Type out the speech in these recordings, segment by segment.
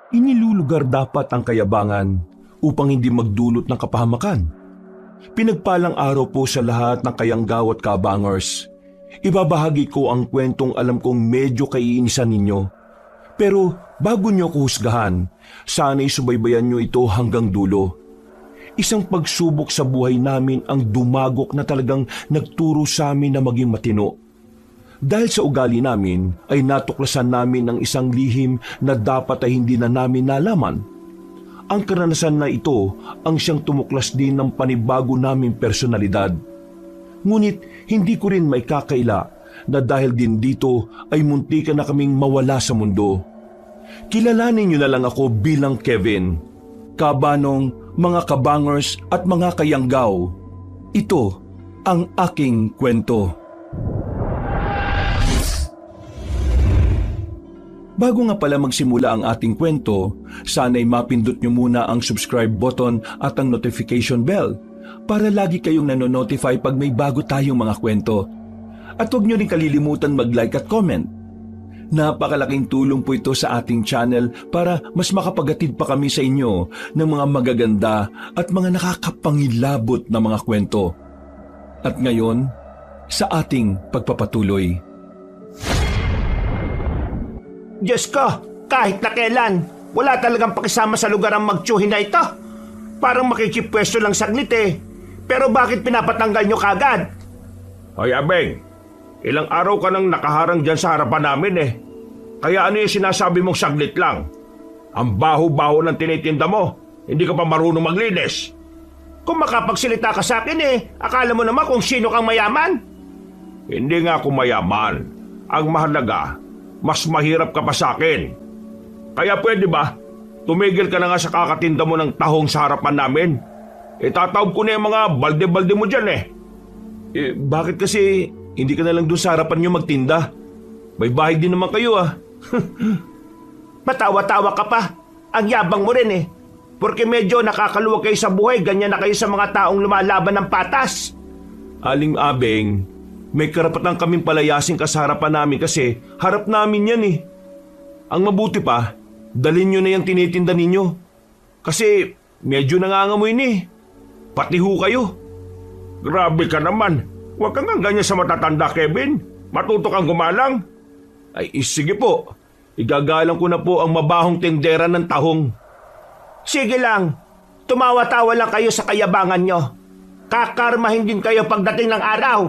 Inilulugar dapat ang kayabangan upang hindi magdulot ng kapahamakan. Pinagpalang araw po sa lahat ng kayanggaw at kabangers. Ibabahagi ko ang kwentong alam kong medyo kaiinisan ninyo. Pero bago nyo ako husgahan, sana'y subaybayan nyo ito hanggang dulo. Isang pagsubok sa buhay namin ang dumagok na talagang nagturo sa amin na maging matino. Dahil sa ugali namin ay natuklasan namin ang isang lihim na dapat ay hindi na namin nalaman. Ang karanasan na ito ang siyang tumuklas din ng panibago naming personalidad. Ngunit hindi ko rin may kakaila na dahil din dito ay muntikan na kaming mawala sa mundo. Kilalanin niyo na lang ako bilang Kevin. Kabanong, mga kabangers at mga kayanggaw. Ito ang aking kwento. Bago nga pala magsimula ang ating kwento, sana'y mapindot nyo muna ang subscribe button at ang notification bell para lagi kayong nanonotify pag may bago tayong mga kwento. At huwag nyo rin kalilimutan mag-like at comment. Napakalaking tulong po ito sa ating channel para mas makapagatid pa kami sa inyo ng mga magaganda at mga nakakapangilabot na mga kwento. At ngayon, sa ating pagpapatuloy. Diyos ko, kahit na kailan, wala talagang pakisama sa lugar ang magtsuhin na ito. Parang makikipwesto lang saglit eh. Pero bakit pinapatanggal nyo kagad? Hoy Abeng, ilang araw ka nang nakaharang dyan sa harapan namin eh. Kaya ano yung sinasabi mong saglit lang? Ang baho-baho ng tinitinda mo, hindi ka pa marunong maglinis. Kung makapagsalita ka sa akin eh, akala mo naman kung sino kang mayaman? Hindi nga ako mayaman. Ang mahalaga, mas mahirap ka pa sa akin. Kaya pwede ba, tumigil ka na nga sa kakatinda mo ng tahong sa harapan namin? Itatawag ko na yung mga balde-balde mo dyan eh. Bakit kasi hindi ka na lang doon sa harapan nyo magtinda? May bahay din naman kayo ah. Patawa-tawa ka pa. Ang yabang mo rin eh. Porque medyo nakakaluwag kayo sa buhay, ganyan na kayo sa mga taong lumalaban ng patas. Aling Abeng, may karapatan kaming palayasin ka sa harapan namin kasi harap namin yan eh. Ang mabuti pa, dalhin nyo na yung tinitinda ninyo. Kasi medyo nangangamoy ni. Pati ho kayo. Grabe ka naman. Huwag kang ganyan sa matatanda, Kevin. Matuto kang gumalang. Ay sige po, igagalang ko na po ang mabahong tindera ng tahong. Sige lang, tumawa-tawa lang kayo sa kayabangan nyo. Kakarmahin din kayo pagdating ng araw.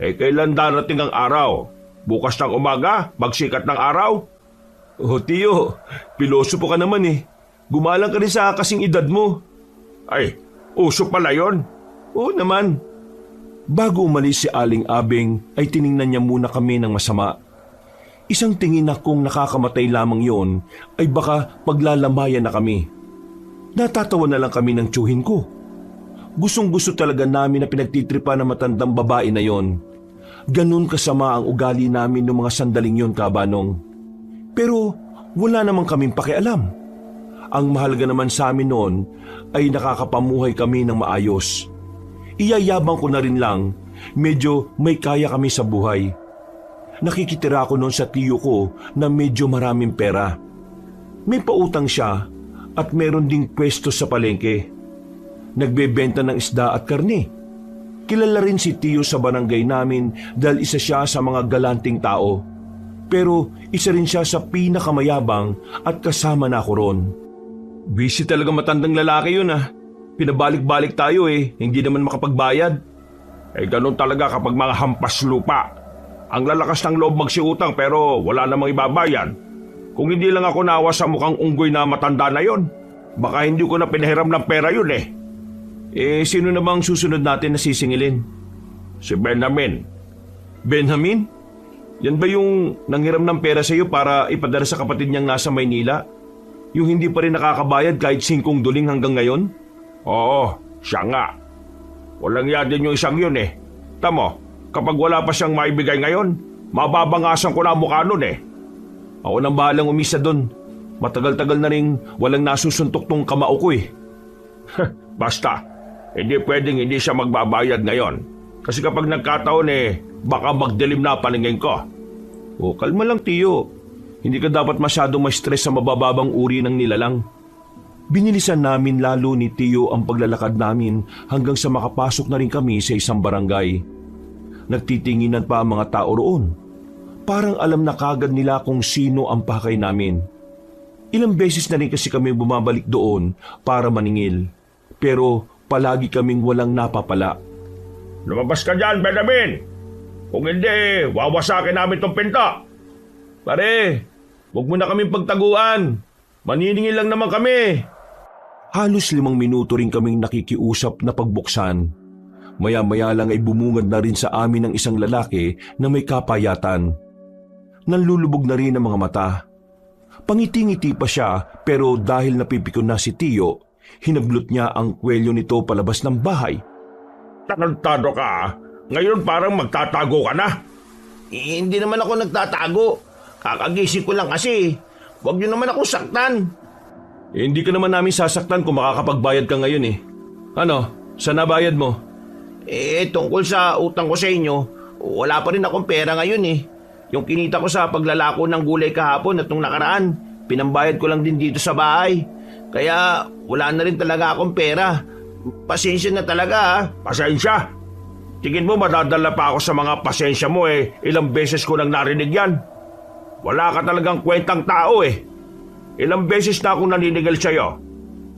Kailan darating ang araw? Bukas ng umaga, magsikat ng araw? Oh tiyo, piloso po ka naman eh. Gumalang ka rin sa kasing edad mo. Ay, uso pala yon. Oo naman. Bago umalis si Aling Abeng ay tiningnan niya muna kami ng masama. Isang tingin na kung nakakamatay lamang yon ay baka paglalamayan na kami. Natatawa na lang kami ng tiyuhin ko. Gustong-gusto talaga namin na pinagtitripa ng matandang babae na yon. Ganun kasama ang ugali namin noong mga sandaling yon, Kabanong. Pero wala naman kaming pakialam. Ang mahalaga naman sa amin noon ay nakakapamuhay kami ng maayos. Iyayabang ko na rin lang, medyo may kaya kami sa buhay. Nakikitira ako noon sa tiyo ko na medyo maraming pera. May pautang siya at meron ding pwesto sa palengke. Nagbebenta ng isda at karne. Kilala rin si tiyo sa barangay namin dahil isa siya sa mga galanting tao. Pero isa rin siya sa pinakamayabang at kasama na ako ron. Busy talaga matandang lalaki yun ah. Pinabalik-balik tayo eh, hindi naman makapagbayad. Ganun talaga kapag mga hampas lupa. Ang lalakas ng loob magsiutang pero wala namang ibabayad. Kung hindi lang ako nawa sa mukhang unggoy na matanda na yon, baka hindi ko na pinahiram ng pera yun eh. Sino na bang susunod natin na sisingilin? Si Benjamin. Benjamin? Yan ba yung nanghiram ng pera sa iyo para ipadala sa kapatid niyang nasa Maynila? Yung hindi pa rin nakakabayad kahit 5 duling hanggang ngayon? Oo, siya nga. Walang yadin yung isang yun eh. Tamo, kapag wala pa siyang maibigay ngayon, mababangasan ko na ang mukha nun eh. Ako nang bahalang umisa doon. Matagal-tagal na rin walang nasusuntok tong kamao ko eh. Basta, hindi pwedeng hindi siya magbabayad ngayon. Kasi kapag nagkataon baka magdilim na paningin ko. Kalma lang tiyo. Hindi ka dapat masyadong ma-stress sa mabababang uri ng nilalang. Binilisan namin lalo ni Tio ang paglalakad namin hanggang sa makapasok na rin kami sa isang barangay. Nagtitinginan pa ang mga tao roon. Parang alam na kagad nila kung sino ang pakay namin. Ilang beses na rin kasi kami bumabalik doon para maningil. Pero palagi kaming walang napapala. Lumabas ka dyan, Benjamin! Kung hindi, wawasakin namin tong pinto! Pare, huwag mo na kaming pagtaguan. Maniningil lang naman kami. Halos 5 minuto rin kaming nakikiusap na pagbuksan. Maya-maya lang ay bumungad na rin sa amin ng isang lalaki na may kapayatan. Nanlulubog na rin ang mga mata. Pangiti-ngiti pa siya pero dahil napipikon na si Tio, hinablot niya ang kwelyo nito palabas ng bahay. Tarantado ka, ngayon parang magtatago ka na. Hindi naman ako nagtatago. Kakagising ko lang kasi. Huwag niyo naman ako saktan. Hindi ka naman namin sasaktan kung makakapagbayad ka ngayon eh. Ano, saan nabayad mo? Tungkol sa utang ko sa inyo, wala pa rin akong pera ngayon eh. Yung kinita ko sa paglalako ng gulay kahapon at nung nakaraan, pinambayad ko lang din dito sa bahay. Kaya wala na rin talaga akong pera. Pasensya na talaga ha. Pasensya? Tingin mo madadala pa ako sa mga pasensya mo eh. Ilang beses ko nang narinig yan. Wala ka talagang kwentang tao eh. Ilang beses na akong naninigal sa'yo.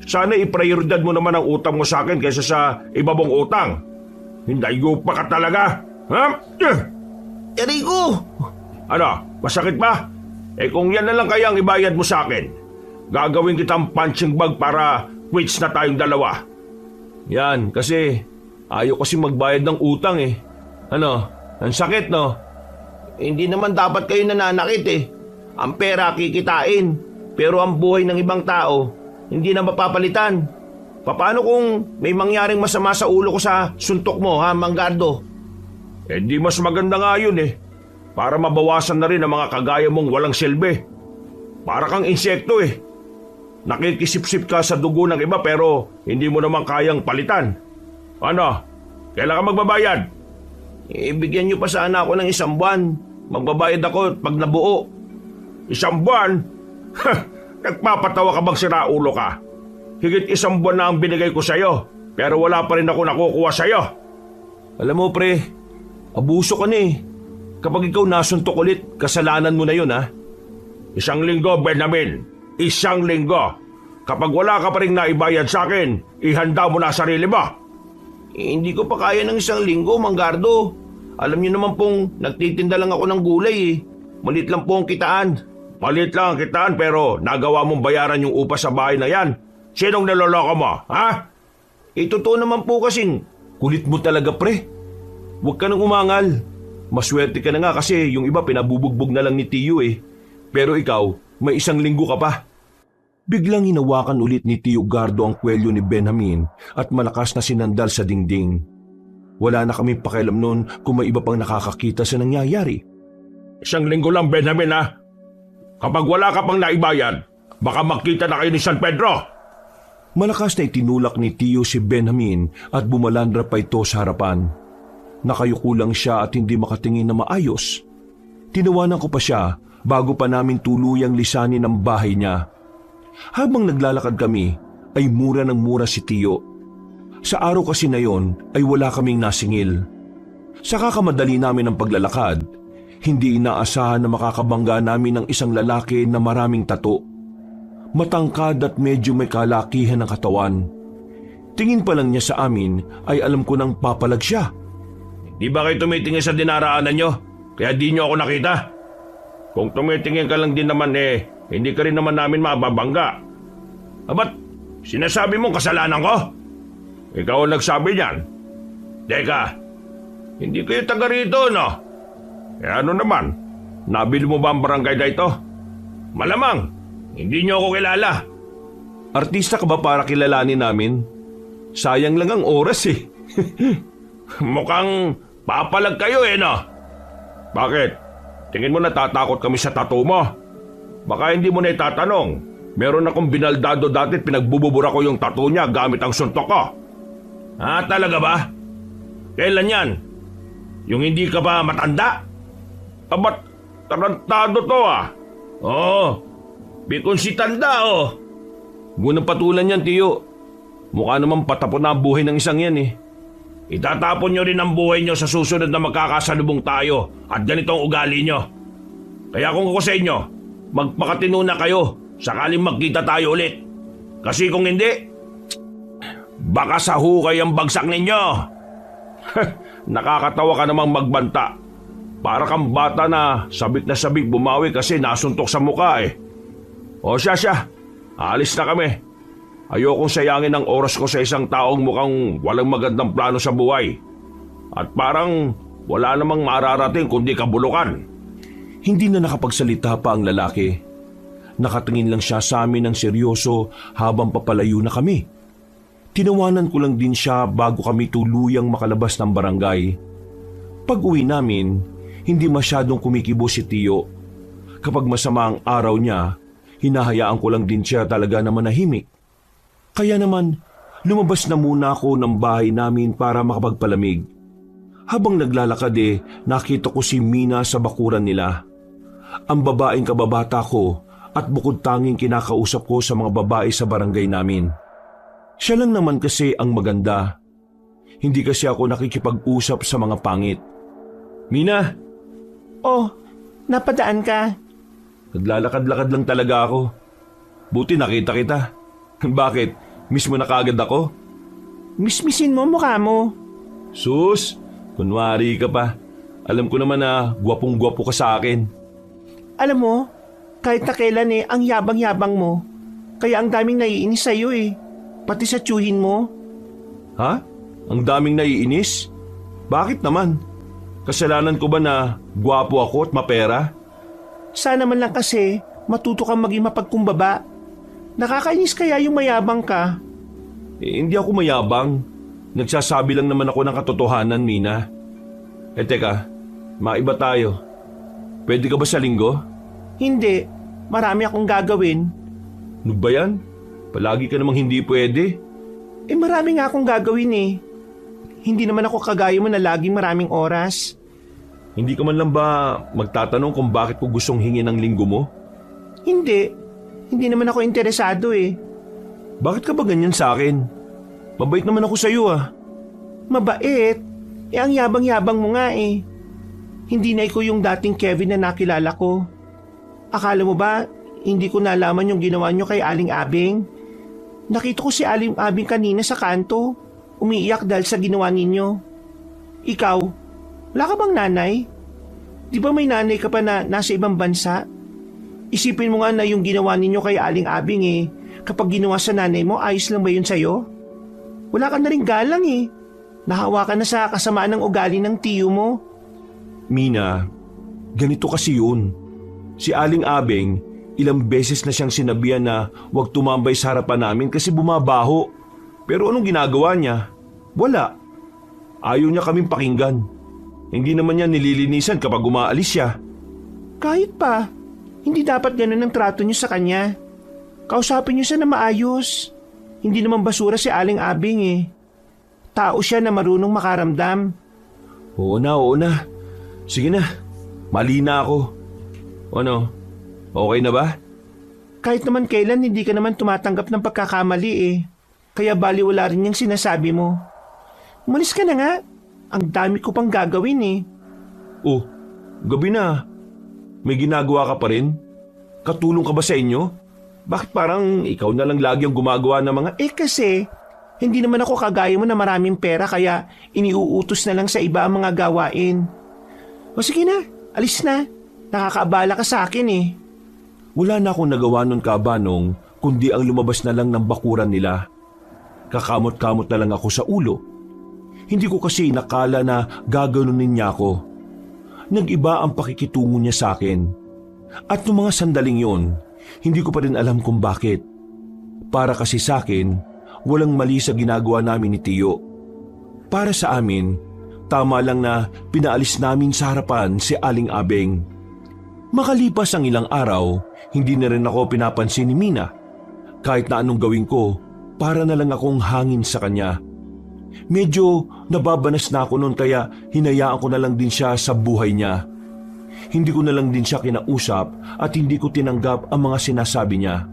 Sana iprioridad mo naman ang utang mo sa akin kaysa sa iba mong utang. Hindayo pa ka talaga. Ha? Rico! Ano? Masakit ba? Kung yan na lang kaya ang ibayad mo sa akin, gagawin kitang punching bag para quits na tayong dalawa. Yan, kasi ayaw kasi magbayad ng utang eh. Ano? Ang sakit no? Hindi naman dapat kayo nananakit eh. Ang pera kikitain. Pero ang buhay ng ibang tao, hindi na mapapalitan. Paano kung may mangyaring masama sa ulo ko sa suntok mo, ha, Manggardo? Di mas maganda nga yun eh. Para mabawasan na rin ang mga kagaya mong walang silbi. Para kang insekto eh. Nakikisip-sip ka sa dugo ng iba pero hindi mo naman kayang palitan. Ano? Kailan ka magbabayad? Bigyan niyo pa sana ako ng 1 buwan. Magbabayad ako pag nabuo. 1 buwan? Nagpapatawa ka bang siraulo ka? Higit 1 buwan na ang binigay ko sa'yo, pero wala pa rin ako nakukuha sa'yo. Alam mo pre, abuso ka na eh. Kapag ikaw nasuntok ulit, kasalanan mo na yun ha. 1 linggo, Benjamin. 1 linggo. Kapag wala ka pa rin naibayad sa akin, ihanda mo na sarili mo. Hindi ko pa kaya ng 1 linggo, Manggardo. Alam niyo naman pong nagtitinda lang ako ng gulay eh. Malit lang po ang kitaan. Malit lang ang kitaan pero nagawa mong bayaran yung upa sa bahay na yan. Sinong niloloko mo, ha? Totoo naman po kasing. Kulit mo talaga pre. Huwag ka nang umangal. Maswerte ka na nga kasi yung iba pinabubugbog na lang ni Tio eh. Pero ikaw, may 1 linggo ka pa. Biglang hinawakan ulit ni Tio Gardo ang kwelyo ni Benjamin at malakas na sinandal sa dingding. Wala na kami pakialam noon kung may iba pang nakakakita sa nangyayari. 1 linggo lang, Benjamin, ha? Kapag wala ka pang naibayad, baka makita na kayo ni San Pedro. Malakas na itinulak ni Tio si Benjamin at bumalandra pa ito sa harapan. Nakayuko lang siya at hindi makatingin na maayos. Tinawanan ko pa siya bago pa namin tuluyang lisanin ang bahay niya. Habang naglalakad kami, ay mura ng mura si Tio. Sa araw kasi na yon ay wala kaming nasingil. Sa kakamadali namin ang paglalakad, hindi inaasahan na makakabangga namin ng isang lalaki na maraming tato. Matangkad at medyo may kalakihan ng katawan. Tingin pa lang niya sa amin ay alam ko nang papalag siya. Di ba kayo tumitingin sa dinaraanan nyo? Kaya di nyo ako nakita? Kung tumitingin ka lang din naman hindi ka rin naman namin mababangga. Ba't sinasabi mong kasalanan ko? Ikaw ang nagsabi niyan. Teka, hindi kayo taga rito, no? Ano naman? Nabili mo ba ang barangay na ito? Malamang, hindi nyo ako kilala. Artista ka ba para kilalanin namin? Sayang lang ang oras eh. Mukhang papalag kayo no? Bakit? Tingin mo natatakot kami sa tattoo mo? Baka hindi mo na itatanong. Meron akong binaldado dati at pinagbububura ko yung tattoo niya gamit ang suntok ko. Talaga ba? Kailan yan? Yung hindi ka pa matanda? Ba't tarantado to Oo, bikon si tanda oh. Huwag patulan yan, Tiyo. Mukha naman patapon na ang buhay ng isang yan eh. Itatapon nyo rin ang buhay nyo sa susunod na magkakasalubong tayo at ganitong ugali nyo. Kaya kung ako sa inyo, magpakatino na kayo sakaling magkita tayo ulit. Kasi kung hindi, baka sa hukay ang bagsak ninyo. Nakakatawa ka namang magbanta. Para kang bata na sabik bumawi kasi nasuntok sa mukha eh. O siya, alis na kami. Ayokong sayangin ang oras ko sa isang taong mukhang walang magandang plano sa buhay. At parang wala namang mararating kundi kabulukan. Hindi na nakapagsalita pa ang lalaki. Nakatingin lang siya sa amin ng seryoso habang papalayo na kami. Tinawanan ko lang din siya bago kami tuluyang makalabas ng barangay. Pag-uwi namin, hindi masyadong kumikibo si Tiyo. Kapag masama ang araw niya, hinahayaan ko lang din siya talaga na manahimik. Kaya naman, lumabas na muna ako ng bahay namin para makapagpalamig. Habang naglalakad nakita ko si Mina sa bakuran nila. Ang babaeng kababata ko at bukod tanging kinakausap ko sa mga babae sa barangay namin. Siya lang naman kasi ang maganda. Hindi kasi ako nakikipag-usap sa mga pangit. Mina! Oh, napadaan ka? Naglalakad-lakad lang talaga ako. Buti nakita kita. Bakit? Miss mo na kaagad ako? Mismisin mo mukha mo. Sus, kunwari ka pa. Alam ko naman na gwapong-gwapo ka sa akin. Alam mo, kahit na kailan ang yabang-yabang mo. Kaya ang daming naiinis sa'yo Pati sa tiyuhin mo. Ha? Ang daming naiinis? Bakit naman? Kasalanan ko ba na gwapo ako at mapera? Sana man lang kasi matuto kang maging mapagkumbaba. Nakakainis kaya yung mayabang ka? Hindi ako mayabang. Nagsasabi lang naman ako ng katotohanan, Mina. Teka, maiba tayo. Pwede ka ba sa linggo? Hindi. Marami akong gagawin. Ano ba yan? Palagi ka namang hindi pwede. Marami nga akong gagawin Hindi naman ako kagaya mo na laging maraming oras. Hindi ka man lang ba magtatanong kung bakit ko gustong hingin ng linggo mo? Hindi. Hindi naman ako interesado Bakit ka ba ganyan sa akin? Mabait naman ako sa iyo Mabait? Ang yabang-yabang mo nga Hindi na ikaw yung dating Kevin na nakilala ko. Akala mo ba, hindi ko nalaman yung ginawa nyo kay Aling Abing? Nakita ko si Aling Abing kanina sa kanto. Umiiyak dahil sa ginawa ninyo. Ikaw, wala ka bang nanay? Di ba may nanay ka pa na nasa ibang bansa? Isipin mo nga na yung ginawa ninyo kay Aling Abing kapag ginawa sa nanay mo, ayos lang ba yun sa'yo? Wala ka na rin galang Nahawa ka na sa kasamaan ng ugali ng tiyo mo. Mina, ganito kasi yun. Si Aling Abing, ilang beses na siyang sinabihan na huwag tumambay sa harapan namin kasi bumabaho. Pero anong ginagawa niya? Wala. Ayaw niya kaming pakinggan. Hindi naman niya nililinisan kapag umaalis siya. Kahit pa, hindi dapat ganun ang trato niyo sa kanya. Kausapin niyo siya na maayos. Hindi naman basura si Aling Abing Tao siya na marunong makaramdam. Oo na. Sige na, mali na ako. Ano, okay na ba? Kahit naman kailan hindi ka naman tumatanggap ng pagkakamali Kaya baliwala rin yung sinasabi mo. Umalis ka na nga. Ang dami ko pang gagawin Oh, gabi na. May ginagawa ka pa rin? Katulong ka ba sa inyo? Bakit parang ikaw na lang lagi ang gumagawa ng mga... Kasi, hindi naman ako kagaya mo na maraming pera kaya iniuutos na lang sa iba ang mga gawain. O sige na, alis na. Nakakaabala ka sa akin Wala na akong nagawa nun kabanong kundi ang lumabas na lang ng bakuran nila. Kakamot-kamot na lang ako sa ulo. Hindi ko kasi nakala na gaganunin niya ako. Nag-iba ang pakikitungo niya sa akin. At noong mga sandaling yon, hindi ko pa rin alam kung bakit. Para kasi sa akin, walang mali sa ginagawa namin ni Tiyo. Para sa amin, tama lang na pinaalis namin sa harapan si Aling Abing. Makalipas ang ilang araw, hindi na rin ako pinapansin ni Mina. Kahit na anong gawin ko, para na lang akong hangin sa kanya. Medyo nababanas na ako noon kaya hinayaan ko na lang din siya sa buhay niya. Hindi ko na lang din siya kinausap at hindi ko tinanggap ang mga sinasabi niya.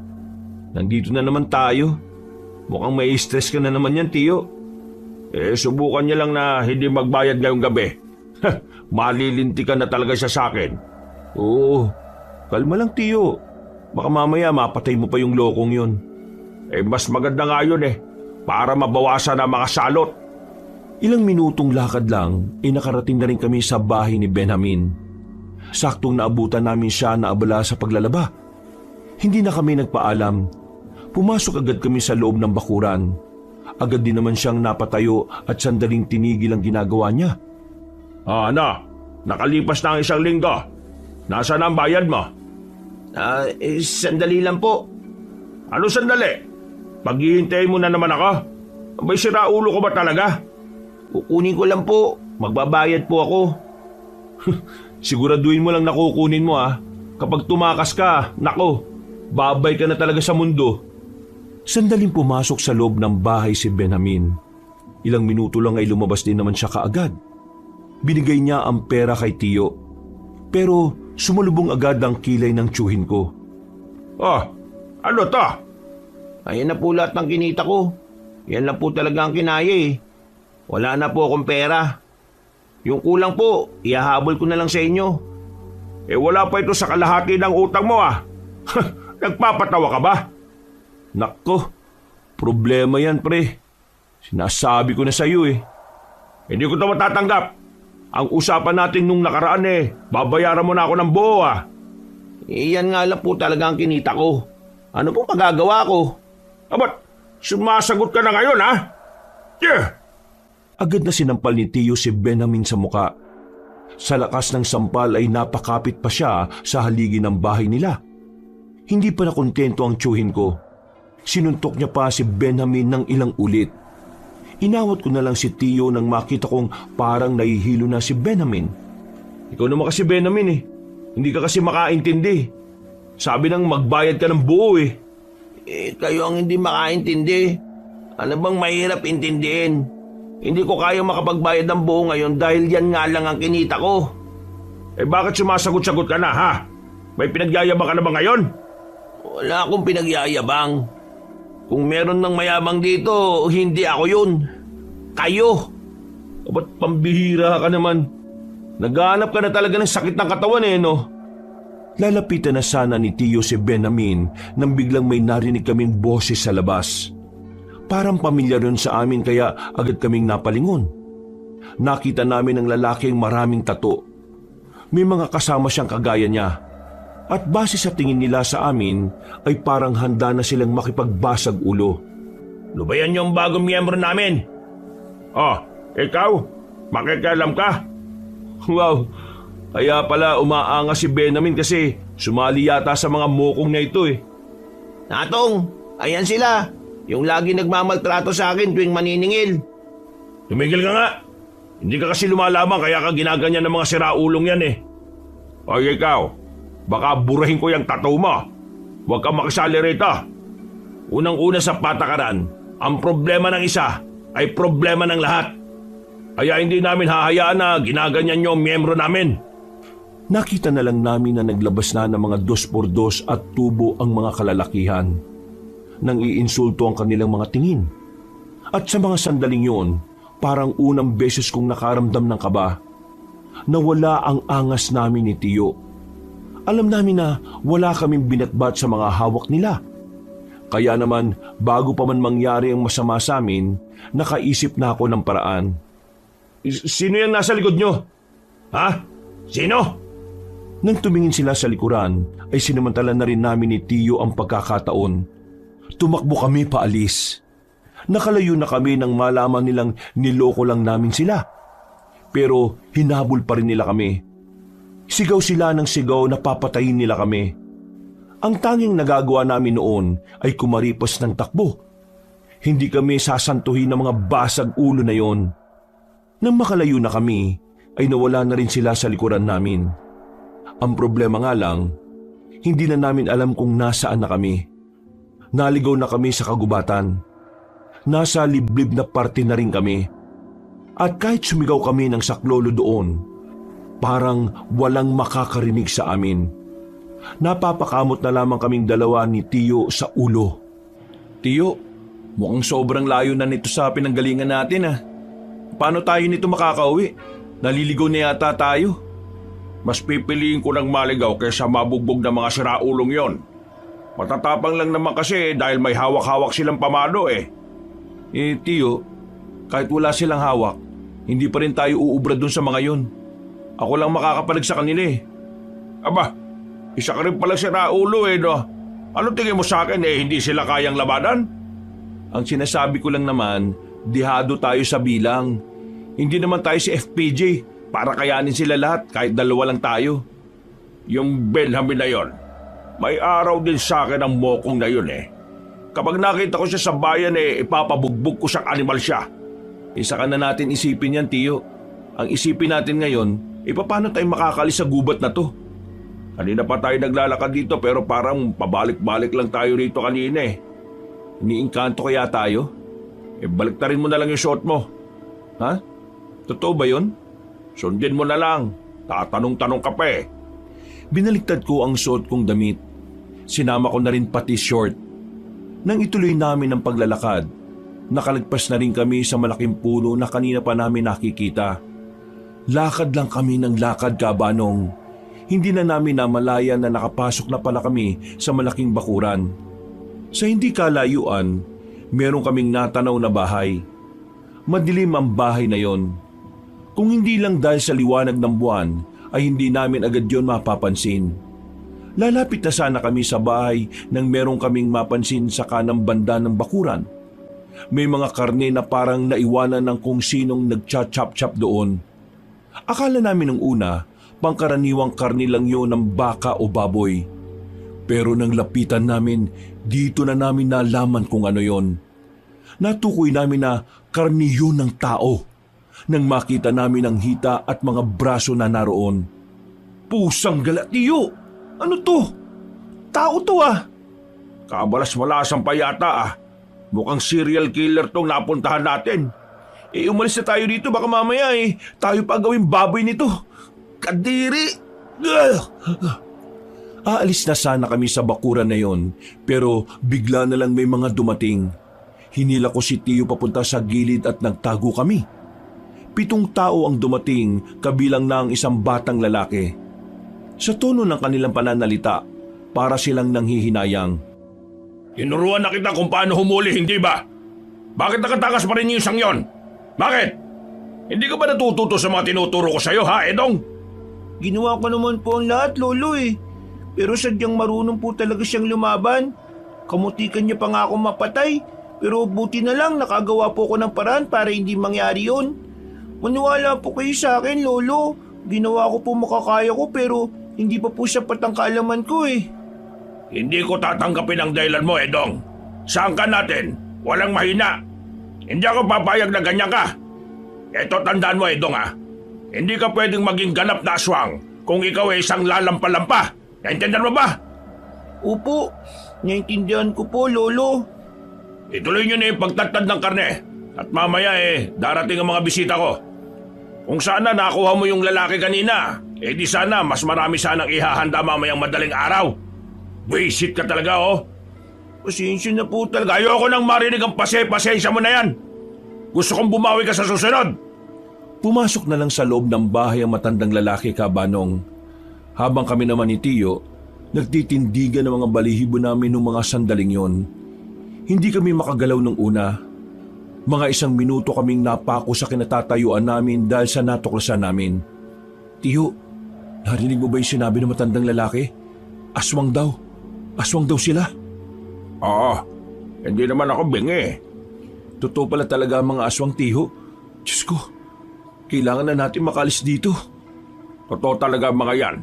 Nandito na naman tayo. Mukhang may stress ka na naman yan, Tiyo. Subukan niya lang na hindi magbayad ngayong gabi. Malilinti ka na talaga siya sa akin. Oo, kalma lang Tiyo. Baka mamaya mapatay mo pa yung lokong yun. Mas maganda nga yun para mabawasan ang mga salot. Ilang minutong lakad lang, nakarating na rin kami sa bahay ni Benjamin. Saktong naabutan namin siya na abala sa paglalaba. Hindi na kami nagpaalam. Pumasok agad kami sa loob ng bakuran. Agad din naman siyang napatayo at sandaling tinigil ang ginagawa niya. Nakalipas na ang 1 linggo. Nasaan ang bayad mo? Sandali lang po. Ano sandali? Paghihintayin mo na naman ako? May siraulo ko ba talaga? Kukunin ko lang po. Magbabayad po ako. Siguraduhin mo lang na kukunin mo Kapag tumakas ka, nako, babay ka na talaga sa mundo. Sandaling pumasok sa loob ng bahay si Benjamin. Ilang minuto lang ay lumabas din naman siya kaagad. Binigay niya ang pera kay Tiyo. Pero sumalubong agad ang kilay ng tiyuhin ko. Ano to? Ayan na po lahat ng kinita ko. Yan lang po talaga ang kinaya Wala na po akong pera. Yung kulang po, ihahabol ko na lang sa inyo. Wala pa ito sa kalahati ng utang mo Nagpapatawa ka ba? Nako, problema yan pre. Sinasabi ko na sa iyo Hindi ko ito matatanggap. Ang usapan natin nung nakaraan babayaran mo na ako ng buo Yan nga lang po talaga ang kinita ko. Ano pong magagawa ko? Ba't sumasagot ka na ngayon Agad na sinampal ni Tiyo si Benjamin sa muka. Sa lakas ng sampal ay napakapit pa siya sa haligi ng bahay nila. Hindi pa nakontento ang tiyuhin ko. Sinuntok niya pa si Benjamin ng ilang ulit. Inawat ko na lang si Tiyo nang makita kong parang nahihilo na si Benjamin. Ikaw naman kasi Benjamin Hindi ka kasi makaintindi. Sabi nang magbayad ka ng buo Kayo ang hindi makaintindi. Ano bang mahirap intindihin? Hindi ko kaya makapagbayad ng buo ngayon dahil yan nga lang ang kinita ko. Bakit sumasagot-sagot ka na May pinagyayabang ka na ba ngayon? Wala akong pinagyayabang. Kung meron ng mayabang dito, hindi ako yun. Kayo. Ba't pambihira ka naman? Naghahanap ka na talaga ng sakit ng katawan no? Lalapitan na sana ni Tiyo si Benjamin nang biglang may narinig kaming boses sa labas. Parang pamilyar yun sa amin kaya agad kaming napalingon. Nakita namin ang lalaking maraming tato. May mga kasama siyang kagaya niya. At base sa tingin nila sa amin ay parang handa na silang makipagbasag ulo. Lubayan niyo ang bagong miyembro namin. Ikaw? Makikialam ka? Wow, kaya pala umaangas si Benjamin kasi sumali yata sa mga mokong na ito Natong, ayan sila. Yung lagi nagmamaltrato sa akin tuwing maniningil. Tumigil ka nga. Hindi ka kasi lumalabang kaya ka ginaganyan ng mga siraulong yan ikaw, baka burahin ko yung tattoo mo. Huwag kang makisali rito. Unang-una sa patakaran, ang problema ng isa ay problema ng lahat. Kaya hindi namin hahayaan na ginaganyan niyo ang miyembro namin. Nakita na lang namin na naglabas na ng mga 2x2 at tubo ang mga kalalakihan. Nang iinsulto ang kanilang mga tingin. At sa mga sandaling yun, parang unang beses kong nakaramdam ng kaba. Nawala ang angas namin ni Tiyo. Alam namin na wala kaming binatbat sa mga hawak nila. Kaya naman, bago pa man mangyari ang masama sa amin, nakaisip na ako ng paraan. Sino yung nasa likod nyo? Sino? Nang tumingin sila sa likuran, ay sinamantala na rin namin ni Tiyo ang pagkakataon. Tumakbo kami paalis. Nakalayo na kami nang malaman nilang niloko lang namin sila. Pero hinabol pa rin nila kami. Sigaw sila ng sigaw na papatayin nila kami. Ang tanging nagagawa namin noon ay kumaripas ng takbo. Hindi kami sasantuhin ng mga basag ulo na yon. Nang makalayo na kami, ay nawala na rin sila sa likuran namin. Ang problema nga lang, hindi na namin alam kung nasaan na kami. Naligaw na kami sa kagubatan. Nasa liblib na parte na rin kami. At kahit sumigaw kami ng saklolo doon, parang walang makakarinig sa amin. Napapakamot na lamang kaming dalawa ni Tiyo sa ulo. Tiyo, mukhang sobrang layo na nito sa pinanggalingan natin ah. Paano tayo nito makakauwi? Naliligaw na yata tayo. Mas pipiliin ko ng maligaw kaysa mabugbog ng mga siraulong yon. Matatapang lang naman kasi dahil may hawak-hawak silang pamalo eh. Tiyo, kahit wala silang hawak, hindi pa rin tayo uubra dun sa mga yon. Ako lang makakapalag sa kanila eh. Aba, isa ka rin palang siraulo eh no. Ano tingin mo sa akin eh, hindi sila kayang labanan? Ang sinasabi ko lang naman, dihado tayo sa bilang. Hindi naman tayo si FPJ para kayanin sila lahat kahit dalawa lang tayo. Yung Benjamin na yon, may araw din sa akin ang mokong na yun eh. Kapag nakita ko siya sa bayan eh, ipapabugbog ko siyang animal siya. Isa ka na natin isipin yan, Tiyo. Ang isipin natin ngayon, paano tayo makakalis sa gubat na to? Kanina pa tayo naglalakad dito pero parang pabalik-balik lang tayo rito kanina eh. Iniingkanto kaya tayo? Baliktarin mo na lang yung suot mo. Ha? Totoo ba yun? Sundin mo na lang. Tatanong-tanong ka pa eh. Binaliktad ko ang suot kong damit. Sinama ko na rin pati short. Nang ituloy namin ang paglalakad, nakalagpas na rin kami sa malaking puno na kanina pa namin nakikita. Lakad lang kami ng lakad, Kabanong. Hindi na namin namalayan na nakapasok na pala kami sa malaking bakuran. Sa hindi kalayuan, meron kaming natanaw na bahay. Madilim ang bahay na yon. Kung hindi lang dahil sa liwanag ng buwan, ay hindi namin agad yon mapapansin. Lalapit na sana kami sa bahay nang meron kaming mapansin sa kanang banda ng bakuran. May mga karne na parang naiwanan ng kung sinong nagcha-chop-chop doon. Akala namin nung una, pangkaraniwang karne lang yon ng baka o baboy. Pero nang lapitan namin, dito na namin nalaman kung ano yon. Natukoy namin na karne yun ng tao. Nang makita namin ang hita at mga braso na naroon. Pusang gala, Tiyo! Ano to? Tao to ah! Kabalas-malasang pa yata ah. Mukhang serial killer tong napuntahan natin. Umalis na tayo dito, baka mamaya tayo pa gawing baboy nito. Kadiri! Aalis na sana kami sa bakuran na yon, pero bigla na lang may mga dumating. Hinila ko si Tiyo papunta sa gilid at nagtago kami. 7 tao ang dumating, kabilang na ang isang batang lalaki. Sa tono ng kanilang pananalita, para silang nanghihinayang. Tinuruan na kita kung paano humuli, hindi ba? Bakit nakatakas pa rin yung isang yon? Bakit? Hindi ka ba natututo sa mga tinuturo ko sa'yo, ha, Edong? Ginawa ko naman po ang lahat, Lolo eh. Pero sadyang marunong po talaga siyang lumaban. Kamutikan niya pa nga ako mapatay. Pero buti na lang nakagawa po ko ng paraan para hindi mangyari yun. Maniwala po kayo sa akin, Lolo. Ginawa ko po makakaya ko pero hindi pa po sapat ang kaalaman ko eh. Hindi ko tatanggapin ang dahilan mo, Edong. Saan ka natin? Walang mahina. Hindi ako papayag na ganyan ka. Eto, tandaan mo, Edong ha. Hindi ka pwedeng maging ganap na aswang kung ikaw ay isang lalampa-lampa. Naintindihan mo ba? Opo, naintindihan ko po, Lolo. Ituloy nyo na yung pagtatad ng karne. At mamaya darating ang mga bisita ko. Kung sana nakuha mo yung lalaki kanina, di sana mas marami sanang ihahanda mamayang madaling araw. Visit ka talaga oh. Pasensya na po talaga. Ayoko nang marinig ang pasensya mo na yan. Gusto kong bumawi ka sa susunod. Pumasok na lang sa loob ng bahay ang matandang lalaki, Kabanong. Habang kami naman ni Tiyo, nagtitindigan ng mga balihibo namin ng mga sandaling yon. Hindi kami makagalaw nung una. Mga 1 minuto kaming napako sa kinatatayuan namin dahil sa natuklasan namin. Tiyo, narinig mo ba yung sinabi ng matandang lalaki? Aswang daw. Aswang daw sila. Oo, hindi naman ako bingi. Totoo pala talaga ang mga aswang, Tiyo. Diyos ko, kailangan na natin makalis dito. Totoo talaga ang mga yan.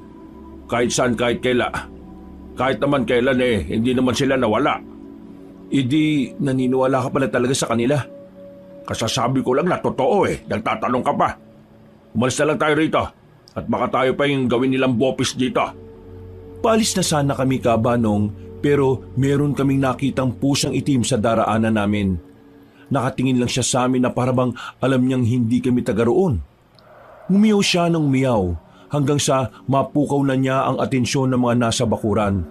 Kahit saan, kahit kaila. Kahit naman kailan hindi naman sila nawala. Idi, naniniwala ka pala talaga sa kanila. Kasasabi ko lang na totoo nagtatanong ka pa. Umalis na lang tayo rito at baka tayo pa yung gawin nilang bopis dito. Paalis na sana kami, Kabanong, pero meron kaming nakitang pusang itim sa daraanan namin. Nakatingin lang siya sa amin na parabang alam niyang hindi kami taga roon. Umiyaw siya ng umiyaw hanggang sa mapukaw na niya ang atensyon ng mga nasa bakuran.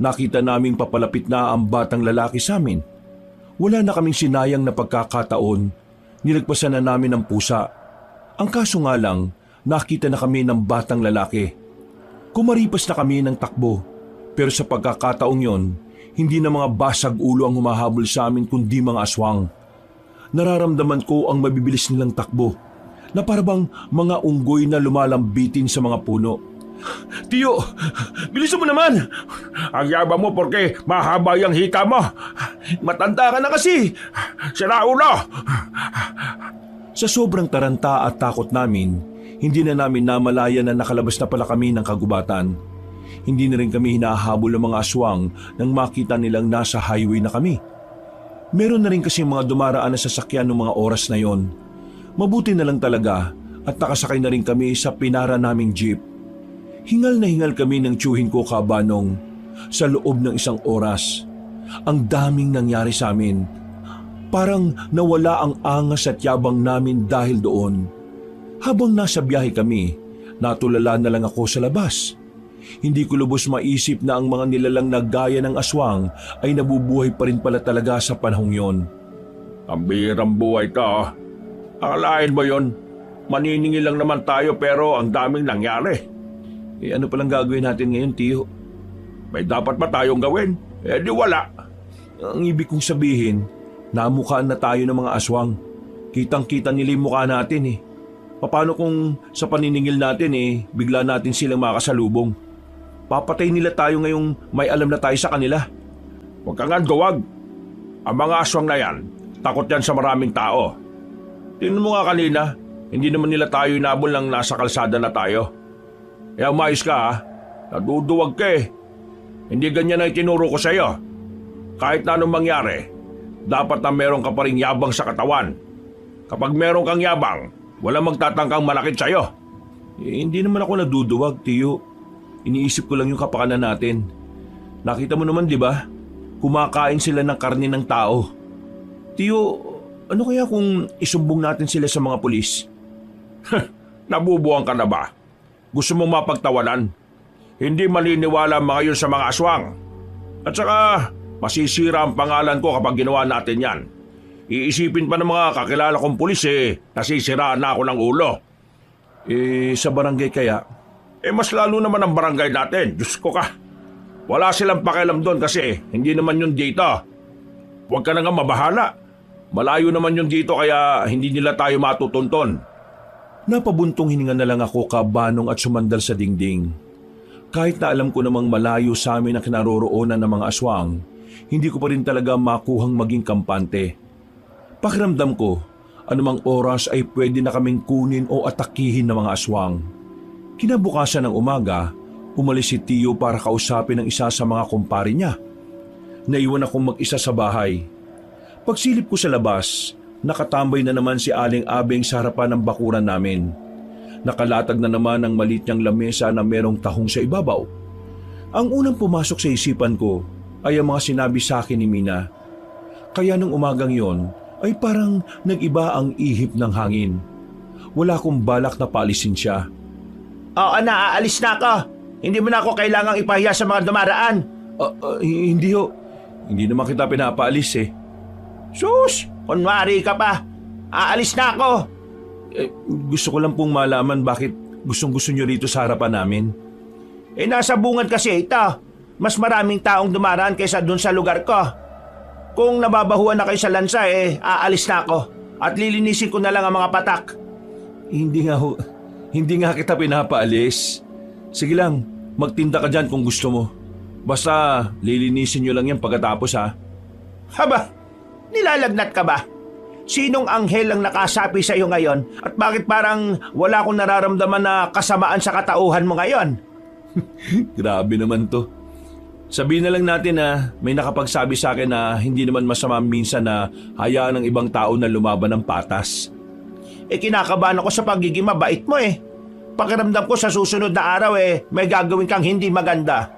Nakita naming papalapit na ang batang lalaki sa amin. Wala na kaming sinayang na pagkakataon. Nilagpasan na namin ang pusa. Ang kaso nga lang, nakita na kami ng batang lalaki. Kumaripas na kami ng takbo. Pero sa pagkakataong yon, hindi na mga basag ulo ang humahabol sa amin kundi mga aswang. Nararamdaman ko ang mabibilis nilang takbo na parabang mga unggoy na lumalambitin sa mga puno. Tiyo, bilisan mo naman! Ang yabang mo porque mahaba yung hika mo. Matanda ka na kasi. Sira ulo! Sa sobrang taranta at takot namin, hindi na namin namalaya na nakalabas na pala kami ng kagubatan. Hindi na rin kami hinahabol ng mga aswang nang makita nilang nasa highway na kami. Meron na rin kasi mga dumaraan na sasakyan ng mga oras na yon. Mabuti na lang talaga at nakasakay na rin kami sa pinara naming jeep. Hingal na hingal kami ng tiyuhin ko, Kabanong, sa loob ng isang oras. Ang daming nangyari sa amin. Parang nawala ang angas at yabang namin dahil doon. Habang nasa biyahe kami, natulala na lang ako sa labas. Hindi ko lubos maisip na ang mga nilalang na gaya ng aswang ay nabubuhay pa rin pala talaga sa panahong yon. Ang bihirang buhay to. Akalain mo yon? Maniningil lang naman tayo pero ang daming nangyari. Ano palang gagawin natin ngayon, Tiyo? May dapat ba tayong gawin? Di wala. Ang ibig kong sabihin, namukhaan na tayo ng mga aswang. Kitang-kita nila yung mukha natin eh. Paano kung sa paniningil natin bigla natin silang makasalubong? Papatay nila tayo ngayong may alam na tayo sa kanila. Huwag ka nga duwag. Ang mga aswang na yan, takot yan sa maraming tao. Tingnan mo nga kanina, hindi naman nila tayo inabol ng nasa kalsada na tayo. Umayos ka ha, naduduwag ka eh. Hindi ganyan ang itinuro ko sa iyo. Kahit na anong mangyari, dapat na meron ka pa rin yabang sa katawan. Kapag meron kang yabang, walang magtatangkang malakit sa iyo. Hindi naman ako naduduwag, Tiyo. Iniisip ko lang yung kapakanan natin. Nakita mo naman, di ba? Kumakain sila ng karne ng tao. Tiyo, ano kaya kung isumbong natin sila sa mga pulis? Nabubuang ka na ba? Gusto mong mapagtawanan? Hindi maniniwala ang mga yun sa mga aswang. At saka, masisira ang pangalan ko kapag ginawa natin yan. Iisipin pa ng mga kakilala kong pulis nasisiraan na ako ng ulo. Sa barangay kaya? Mas lalo naman ang barangay natin. Diyos ko ka. Wala silang pakialam doon kasi hindi naman yun dito. Huwag ka na nga mabahala. Malayo naman yun dito kaya hindi nila tayo matutunton. Napabuntong hininga na lang ako, Kabanong, at sumandal sa dingding. Kahit na alam ko namang malayo sa amin ang kinaroroonan ng mga aswang, hindi ko pa rin talaga makuhang maging kampante. Pakiramdam ko, anumang oras ay pwede na kaming kunin o atakihin ng mga aswang. Kinabukasan ng umaga, umalis si Tiyo para kausapin ang isa sa mga kumpare niya. Naiwan akong mag-isa sa bahay. Pagsilip ko sa labas, nakatambay na naman si Aling Abeng sa harapan ng bakuran namin. Nakalatag na naman ang maliit niyang lamesa na merong tahong sa ibabaw. Ang unang pumasok sa isipan ko ay ang mga sinabi sa akin ni Mina. Kaya nung umagang yon ay parang nag-iba ang ihip ng hangin. Wala akong balak na paalisin siya. Oo na, aalis na ako. Hindi mo na ako kailangang ipahiya sa mga dumaraan. Hindi ho. Hindi naman kita pinapaalis eh. Sus! Kunwari ka pa. Aalis na ako. Gusto ko lang pong malaman bakit gustong-gusto nyo rito sa harapan namin. Nasa bungad kasi ito. Mas maraming taong dumaraan kaysa dun sa lugar ko. Kung nababahuan na kayo sa lansa aalis na ako. At lilinisin ko na lang ang mga patak. Hindi nga kita pinapaalis. Sige lang, magtinda ka dyan kung gusto mo. Basta lilinisin nyo lang yan pagkatapos ha. Haba, nilalagnat ka ba? Sinong anghel ang nakasapi sa iyo ngayon at bakit parang wala akong nararamdaman na kasamaan sa katauhan mo ngayon? Grabe naman to. Sabihin na lang natin na may nakapagsabi sa akin na hindi naman masama minsan na hayaan ng ibang tao na lumaban ng patas. Kinakabahan ako sa pagiging mabait mo Pakiramdam ko sa susunod na araw may gagawin kang hindi maganda.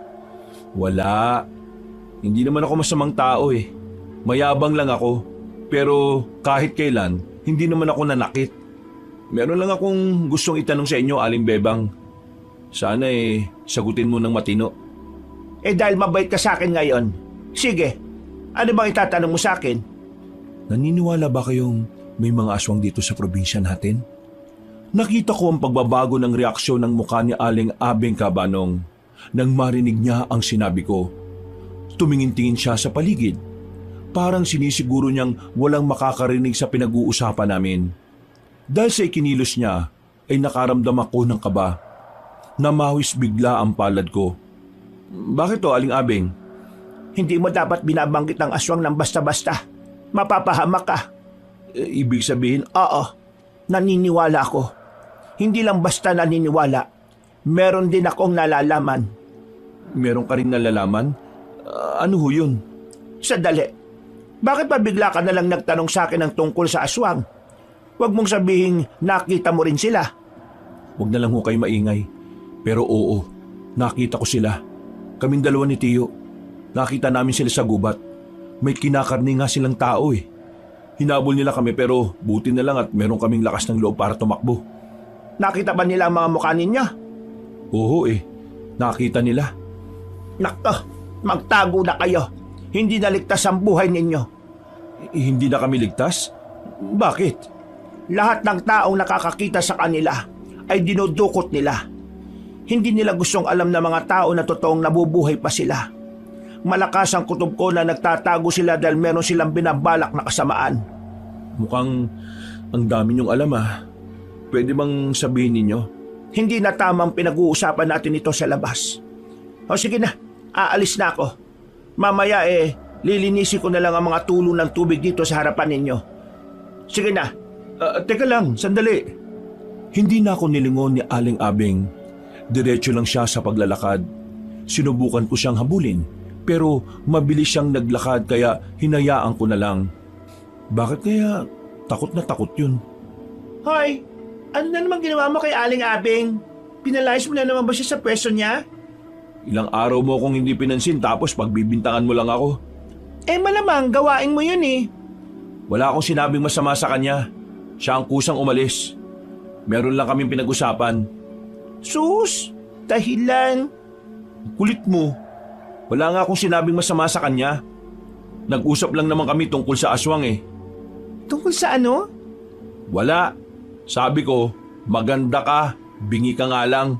Wala. Hindi naman ako masamang tao Mayabang lang ako. Pero kahit kailan, hindi naman ako nanakit. Meron lang akong gustong itanong sa inyo, Aling Bebang. Sana sagutin mo ng matino. Dahil mabait ka sa akin ngayon, sige, ano bang itatanong mo sa akin? Naniniwala ba kayong may mga aswang dito sa probinsya natin? Nakita ko ang pagbabago ng reaksyon ng mukha ni Aling Abeng Kabanong nang marinig niya ang sinabi ko. Tumingin-tingin siya sa paligid. Parang sinisiguro niyang walang makakarinig sa pinag-uusapan namin. Dahil sa ikinilos niya, ay nakaramdam ako ng kaba. Namawis bigla ang palad ko. Bakit to, Aling Abeng? Hindi mo dapat binabanggit ang aswang ng basta-basta. Mapapahamak ka. Ibig sabihin, Oo, naniniwala ako. Hindi lang basta naniniwala. Meron din akong nalalaman. meron ka rin nalalaman? Ano ho yun? Sandali. Bakit pa bigla ka na lang nagtanong sa akin ng tungkol sa aswang? Huwag mong sabihin nakita mo rin sila. Huwag na lang ho kayo maingay. Pero oo, nakita ko sila. Kaming dalawa ni Tiyo. Nakita namin sila sa gubat. May kinakarni nga silang tao Hinabol nila kami pero buti na lang at meron kaming lakas ng loob para tumakbo. Nakita ba nila ang mga mukha ninyo? Oo nakita nila. Nakto, magtago na kayo. Hindi naligtas ang buhay ninyo. Hindi na kami ligtas? Bakit? Lahat ng taong nakakakita sa kanila ay dinudukot nila. Hindi nila gustong alam ng mga tao na totoong nabubuhay pa sila. Malakas ang kutob ko na nagtatago sila dahil meron silang binabalak na kasamaan. Mukhang ang dami niyong alam Pwede bang sabihin ninyo? Hindi na tamang pinag-uusapan natin ito sa labas. O sige na, aalis na ako. Mamaya lilinisin ko na lang ang mga tulo ng tubig dito sa harapan ninyo. Sige na. Teka lang, sandali. Hindi na ako nilingon ni Aling Abeng. Diretso lang siya sa paglalakad. Sinubukan ko siyang habulin, pero mabilis siyang naglakad kaya hinayaan ko na lang. Bakit kaya takot na takot yun? Hoy, ano na naman ginawa mo kay Aling Abeng? Pinalayas mo na naman ba siya sa pwesto niya? Ilang araw mo akong hindi pinansin tapos pagbibintangan mo lang ako. Malamang gawain mo yun Wala akong sinabing masama sa kanya. Siya ang kusang umalis. Meron lang kaming pinag-usapan. Sus, dahilan. Kulit mo. Wala nga akong sinabing masama sa kanya. Nag-usap lang naman kami tungkol sa aswang Tungkol sa ano? Wala. Sabi ko, maganda ka, bingi ka nga lang.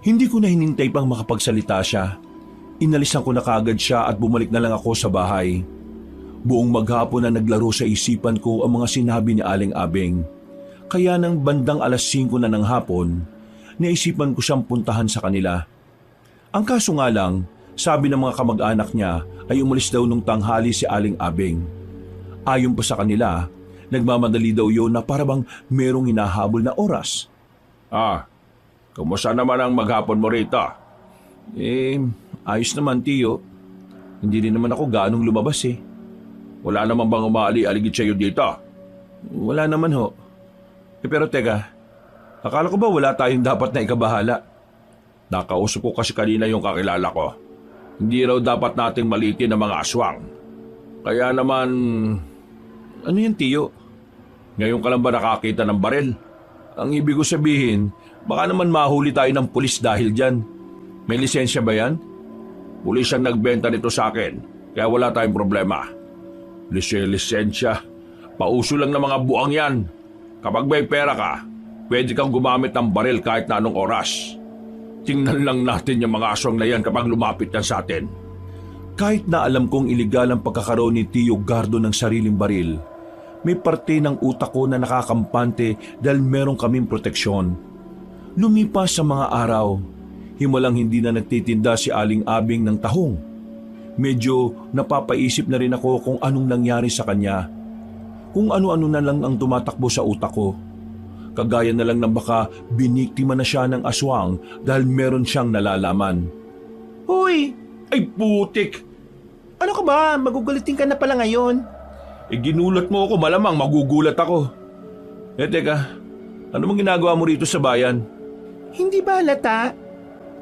Hindi ko na hinintay pang makapagsalita siya. Inalisan ko na kaagad siya at bumalik na lang ako sa bahay. Buong maghapon na naglaro sa isipan ko ang mga sinabi ni Aling Abeng. Kaya nang bandang 5:00 na ng hapon, naisipan ko siyang puntahan sa kanila. Ang kaso nga lang, sabi ng mga kamag-anak niya ay umalis daw nung tanghali si Aling Abeng. Ayon pa sa kanila, nagmamadali daw yun na parabang merong hinahabol na oras. Kumusta naman ang maghapon mo rito? Ayos naman, Tiyo. Hindi din naman ako ganong lumabas Wala naman bang umaali-aligid sa'yo dito? Wala naman ho. Pero teka, akala ko ba wala tayong dapat na ikabahala? Nakausap ko kasi kanina yung kakilala ko. Hindi raw dapat nating malitin ang mga aswang. Kaya naman, Ano yan, Tiyo? ngayon ka lang ba nakakita ng baril? Ang ibig ko sabihin, baka naman mahuli tayo ng pulis dahil dyan. May lisensya ba yan? Pulis ang nagbenta nito sa akin, kaya wala tayong problema. Lisensya. Pauso lang ng mga buang yan. Kapag may pera ka, pwede kang gumamit ng baril kahit na anong oras. Tingnan lang natin yung mga aswang na yan kapag lumapit yan sa atin. Kahit na alam kong iligal ang pagkakaroon ni Tio Gardo ng sariling baril, may parte ng utak ko na nakakampante dahil meron kaming proteksyon. Lumipas sa mga araw, himalang hindi na nagtitinda si Aling Abeng ng tahong. Medyo napapaisip na rin ako kung anong nangyari sa kanya. Kung ano-ano na lang ang tumatakbo sa utak ko. Kagaya na lang na baka biniktima na siya ng aswang dahil meron siyang nalalaman. Hoy, Ay putik! ano ka ba? Magugulitin ka na pala ngayon. Ginulat mo ako, malamang magugulat ako. Teka, ano mong ginagawa mo rito sa bayan? Hindi ba halata?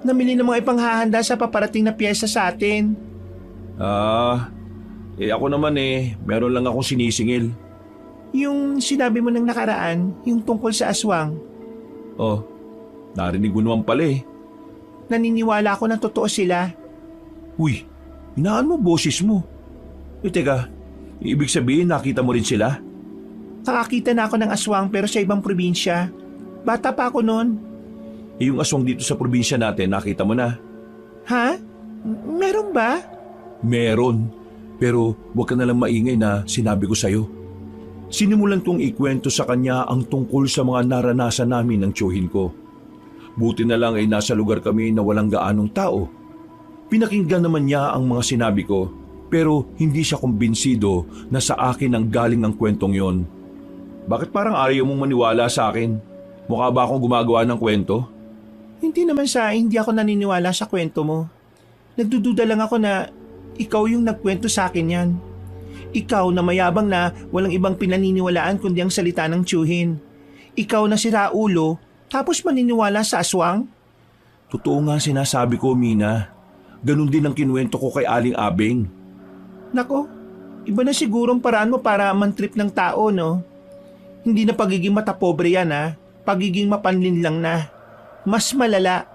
Namili ng mga ipanghahanda sa paparating na piyesta sa atin. Ako naman meron lang akong sinisingil. Yung sinabi mo ng nakaraan, yung tungkol sa aswang. Oh, narinig mo naman pala naniniwala ako na totoo sila. Uy, hinaan mo boses mo. Teka, ibig sabihin nakita mo rin sila? Nakakita na ako ng aswang pero sa ibang probinsya. Bata pa ako noon. Yung aswang dito sa probinsya natin, nakita mo na? Ha? Meron ba? Meron. Pero huwag ka nalang maingay na sinabi ko sa'yo. Sinimulan kong ikwento sa kanya ang tungkol sa mga naranasan namin ng tiyuhin ko. Buti na lang ay nasa lugar kami na walang gaanong tao. Pinakinggan naman niya ang mga sinabi ko, pero hindi siya kumbinsido na sa akin ang galing ng kwentong yon. Bakit parang ayaw mong maniwala sa akin? Mukha ba akong gumagawa ng kwento? Hindi naman hindi ako naniniwala sa kwento mo. Nagdududa lang ako na ikaw yung nagkwento sa akin yan. Ikaw na mayabang na walang ibang pinaniniwalaan kundi ang salita ng tiyuhin. Ikaw na si Raulo, tapos maniniwala sa aswang? Totoo nga sinasabi ko, Mina. Ganon din ang kinuwento ko kay Aling Abeng. Nako, iba na sigurong paraan mo para mantrip ng tao, no? Hindi na pagiging matapobre yan, ha? Pagiging mapanlin lang na. Mas malala.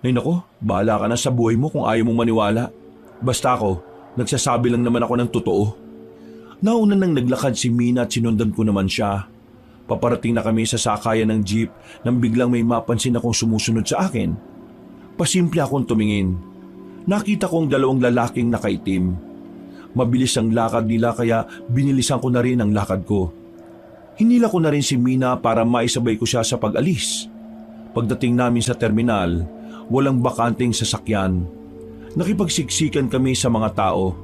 Ay nako, bahala ka na sa buhay mo kung ayaw mong maniwala. Basta ako, nagsasabi lang naman ako ng totoo. Nauna nang naglakad si Mina at sinundan ko naman siya. Paparating na kami sa sakayan ng jeep nang biglang may mapansin akong sumusunod sa akin. Pasimple akong tumingin. Nakita kong dalawang lalaking nakaitim. Mabilis ang lakad nila kaya binilisan ko na rin ang lakad ko. Hinila ko na rin si Mina para maisabay ko siya sa pag-alis. Pagdating namin sa terminal, walang bakanting sasakyan. Nakipagsiksikan kami sa mga tao.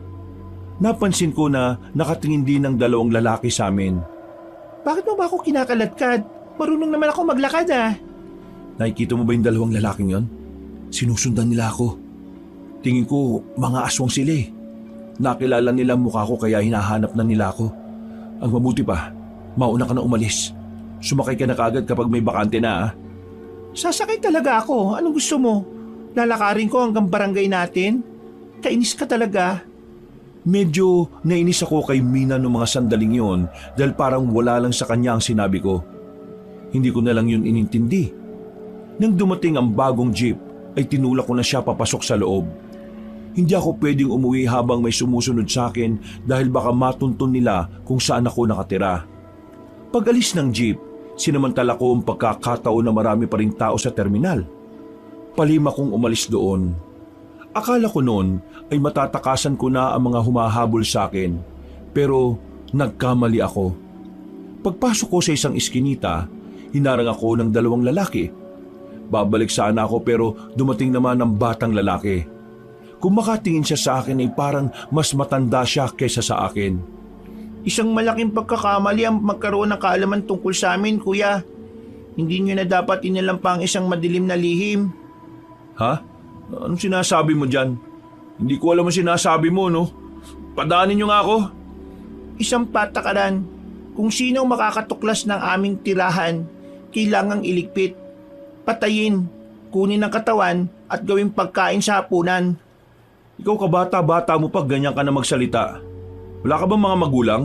Napansin ko na nakatingin din ng dalawang lalaki sa amin. Bakit mo ba ako kinakaladkad? Marunong naman ako maglakad, ah. Nakikita mo ba yung dalawang lalaking yon? Sinusundan nila ako. Tingin ko mga aswang sila eh. Nakilala nila ang mukha ko kaya hinahanap na nila ako. Ang mabuti pa, mauna ka na umalis. Sumakay ka na kaagad kapag may bakante na, ah. Sasakay talaga ako. Anong gusto mo? Lalakarin ko hanggang barangay natin? Kainis ka talaga. Medyo nainis ako kay Mina noong mga sandaling yon dahil parang wala lang sa kanya ang sinabi ko. Hindi ko na lang yun inintindi. Nang dumating ang bagong jeep, ay tinulak ko na siya papasok sa loob. Hindi ako pwedeng umuwi habang may sumusunod sa akin dahil baka matuntun nila kung saan ako nakatira. Pag alis ng jeep, sinamantala ko ang pagkakataon na marami pa ring tao sa terminal. Palima kong umalis doon. Akala ko noon ay matatakasan ko na ang mga humahabol sa akin, pero nagkamali ako. Pagpasok ko sa isang iskinita, hinarang ako ng dalawang lalaki. Babalik sana ako pero dumating naman ang batang lalaki. Kung makatingin siya sa akin ay parang mas matanda siya kaysa sa akin. Isang malaking pagkakamali ang magkaroon ng kaalaman tungkol sa amin, kuya. Hindi nyo na dapat inalam pa ang isang madilim na lihim. Ha? Anong sinasabi mo dyan? Hindi ko alam ang sinasabi mo, no? Padaanin niyo nga ako. Isang patakaran. Kung sino makakatuklas ng aming tirahan, kailangang iligpit. Patayin, kunin ang katawan at gawing pagkain sa hapunan. Ikaw kabata-bata mo pa ganyan ka na magsalita. Wala ka bang mga magulang?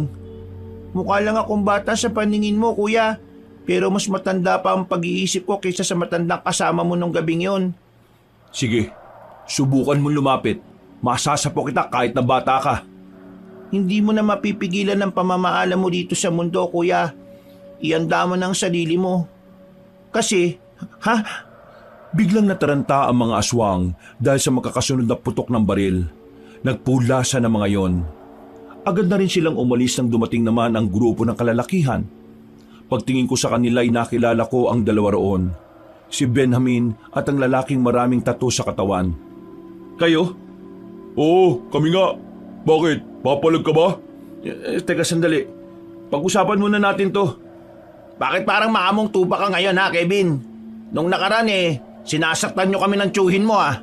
Mukha lang akong bata sa paningin mo, kuya. Pero mas matanda pa ang pag-iisip ko kaysa sa matandang kasama mo nung gabing yon. Sige, subukan mong lumapit. Masasapo kita kahit na bata ka. Hindi mo na mapipigilan ang pamamaala mo dito sa mundo, kuya. Ianda mo ng sarili mo. Kasi, Biglang nataranta ang mga aswang dahil sa magkakasunod na putok ng baril. Nagpulasa ng mga yon. Agad na rin silang umalis nang dumating naman ang grupo ng kalalakihan. Pagtingin ko sa kanila ay nakilala ko ang dalawa roon. Si Benjamin at ang lalaking maraming tattoo sa katawan. Kayo? Oo, kami nga. Bakit? Papalag ka ba? Teka sandali. Pag-usapan muna natin to. bakit parang maamong tuba ka ngayon, ha, Kevin? Nung nakaraan sinasaktan nyo kami ng tiyuhin mo, ha?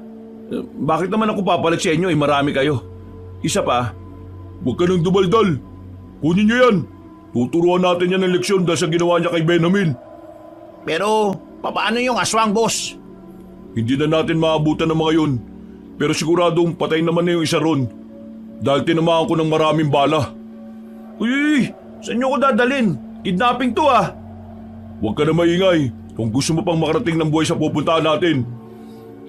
Bakit naman ako papalag sa inyo? Marami kayo. Isa pa. Huwag ka nang dumaldal. Kunin niyo yan. Tuturuan natin yan ng leksyon dahil sa ginawa niya kay Benjamin. Pero, paano yung aswang, boss? Hindi na natin maabutan ng mga yun. Pero siguradong patay naman na yung isa ron. Dahil tinamaan ko ng maraming bala. Uy, saan nyo ko dadalin? Kidnapping to, ah. Huwag ka na maingay kung gusto mo pang makarating ng buhay sa pupuntahan natin.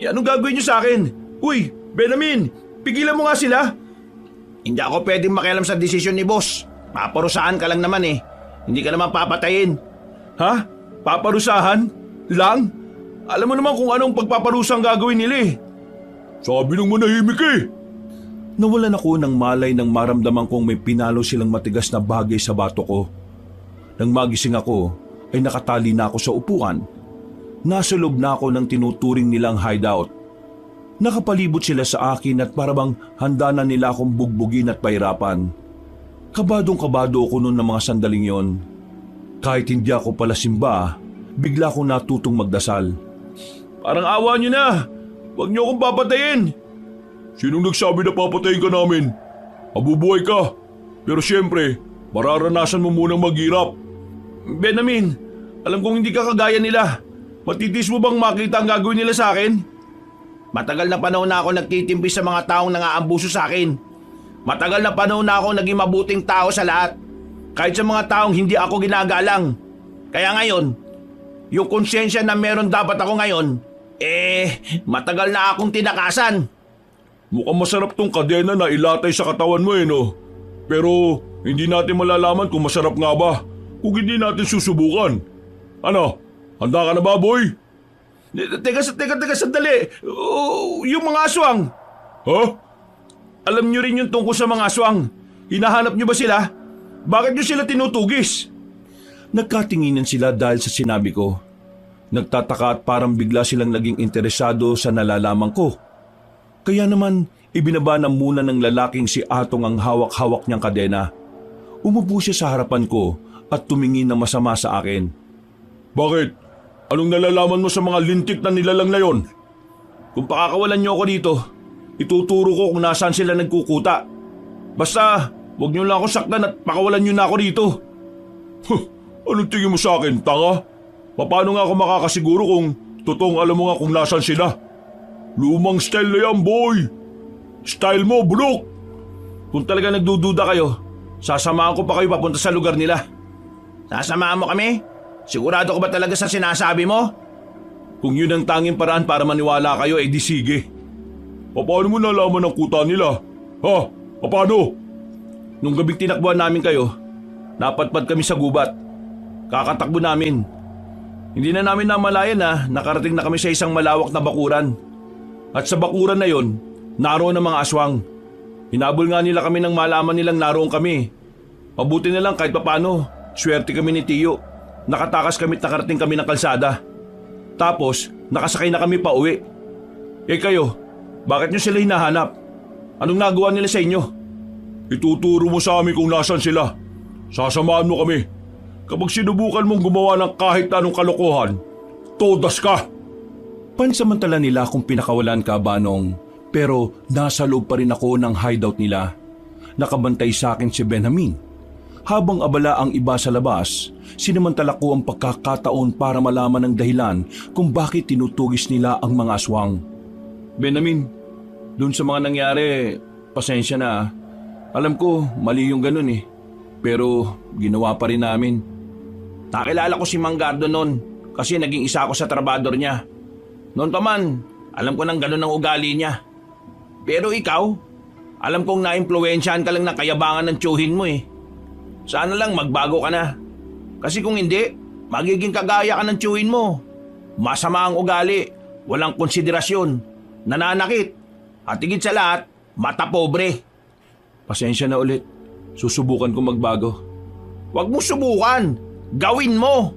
Anong gagawin niyo sa akin? Uy, Benjamin, pigilan mo nga sila. Hindi ako pwedeng makialam sa desisyon ni boss. Paparusahan ka lang naman eh. Hindi ka naman papatayin. Ha? Paparusahan? Lang? Alam mo naman kung anong pagpaparusang gagawin nila eh. Sabi ng manahimik eh. Nawalan ako ng malay nang maramdaman kong may pinalo silang matigas na bagay sa bato ko. Nang magising ako, ay nakatali na ako sa upuan. Nasa loob na ako ng tinuturing nilang hideout. Nakapalibot sila sa akin at parabang handa na nila akong bugbugin at pahirapan. Kabadong-kabado ako noon ng mga sandaling yon. Kahit hindi ako pala simba, bigla akong natutong magdasal. Parang awa niyo na. Huwag niyo akong papatayin. Sinong nagsabi na papatayin ka namin? Mabubuhay ka. Pero siyempre, mararanasan mo munang maghirap. Benjamin, alam kong hindi ka kagaya nila. Matitis mo bang makita ang gagawin nila sa akin? Matagal na panahon na ako nagtitimpi sa mga taong nangaambuso sa akin. Matagal na panahon na ako naging mabuting tao sa lahat. Kahit sa mga taong hindi ako ginagalang. Kaya ngayon, yung konsensya na meron dapat ako ngayon, matagal na akong tinakasan. Mukhang masarap tong kadena na ilatay sa katawan mo no? Pero hindi natin malalaman kung masarap nga ba kung hindi natin susubukan. Ano? Handa ka na ba, boy? Teka, sandali. Yung mga aswang. Ha? Alam nyo rin yung tungkol sa mga aswang. Hinahanap nyo ba sila? Bakit nyo sila tinutugis? Nagkatinginan sila dahil sa sinabi ko. Nagtataka at parang bigla silang naging interesado sa nalalaman ko. Kaya naman, ibinaba na muna ng lalaking si Atong ang hawak-hawak niyang kadena. Umupo siya sa harapan ko at tumingin ng masama sa akin. Bakit? Anong nalalaman mo sa mga lintik na nilalang na yon? Kung pakakawalan niyo ako dito, ituturo ko kung nasaan sila nagkukuta. Basta, huwag niyo lang ako saktan at pakawalan niyo na ako dito. Anong tingin mo sa akin, tanga? Paano nga ako makakasiguro kung totoong alam mo nga kung nasaan sila? Lumang style na yan, boy! Style mo, bulok! Kung talaga nagdududa kayo, sasamahan ko pa kayo papunta sa lugar nila. Sasamahan mo kami? Sigurado ka ba talaga sa sinasabi mo? Kung yun ang tanging paraan para maniwala kayo, di sige. Paano mo nalaman ang kuta nila? Ha? Paano? Nung gabing tinakbuhan namin kayo, napadpad kami sa gubat. Kakatakbo namin. Hindi na namin namalayan na nakarating na kami sa isang malawak na bakuran. At sa bakuran na yon, naroon ang mga aswang. Hinabol nga nila kami nang malaman nilang naroon kami. Mabuti na lang kahit papano, swerte kami ni Tiyo. Nakatakas kami at nakarating kami ng kalsada. Tapos, nakasakay na kami pa uwi. Kayo, bakit nyo sila hinahanap? Anong nagawa nila sa inyo? Ituturo mo sa amin kung nasan sila. Sasamahan mo kami. Kapag sinubukan mong gumawa ng kahit anong kalokohan, todas ka! Pansamantala nila kung pinakawalan ka, Banong. Pero nasa loob pa rin ako ng hideout nila. Nakabantay sa akin si Benjamin. Habang abala ang iba sa labas, sinamantala ko ang pagkakataon para malaman ang dahilan kung bakit tinutugis nila ang mga aswang. Benjamin, dun sa mga nangyari, pasensya na. Alam ko, mali yung ganun eh. Pero ginawa pa rin namin. Nakilala ko si Mang Gardo noon kasi naging isa ako sa trabador niya. Noon pa man, alam ko nang ganun ang ugali niya. Pero ikaw, alam kong naimpluwensyahan ka lang ng kayabangan ng tiyuhin mo eh. Sana lang magbago ka na. Kasi kung hindi, magiging kagaya ka ng tiyuhin mo. Masama ang ugali, walang konsiderasyon, nananakit, at higit sa lahat, mata pobre. Pasensya na ulit. Susubukan ko magbago. Huwag mo subukan. Gawin mo.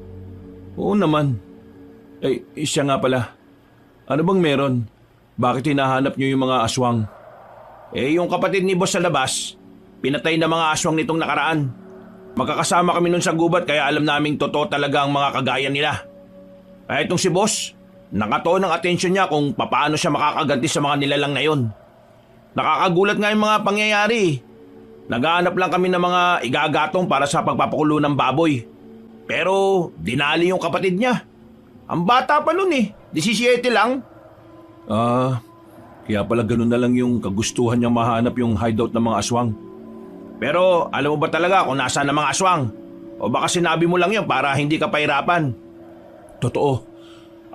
Oo naman. Siya nga pala. Ano bang meron? Bakit hinahanap niyo yung mga aswang? Yung kapatid ni boss sa labas, pinatay na mga aswang nitong nakaraan. Magkakasama kami nun sa gubat kaya alam naming totoo talaga ang mga kagaya nila. Kaya itong si boss, nakatuon ang atensyon niya kung paano siya makakaganti sa mga nilalang na yon. Nakakagulat nga yung mga pangyayari. Naghahanap lang kami ng mga igagatong para sa pagpapakulo ng baboy. Pero dinali yung kapatid niya. Ang bata pa nun 17 lang. Kaya pala ganun na lang yung kagustuhan niyang mahanap yung hideout ng mga aswang. Pero alam mo ba talaga kung nasaan ang mga aswang? O baka sinabi mo lang yun para hindi ka pahirapan? Totoo.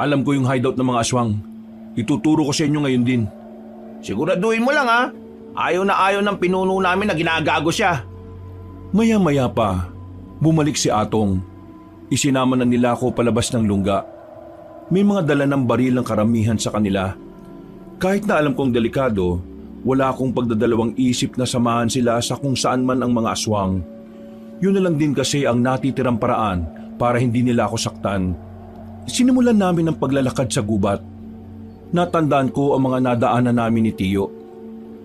Alam ko yung hideout ng mga aswang. Ituturo ko sa inyo ngayon din. Siguraduhin mo lang ha. Ayaw na ayaw ng pinuno namin na ginagago siya. Maya-maya pa, bumalik si Atong. Isinama na nila ako palabas ng lungga. May mga dala ng baril ang karamihan sa kanila. Kahit na alam kong delikado, wala akong pagdadalawang isip na samahan sila sa kung saan man ang mga aswang. Yun na lang din kasi ang natitirang paraan para hindi nila ako saktan. Sinimulan namin ang paglalakad sa gubat. Natandaan ko ang mga nadaanan namin ni Tiyo.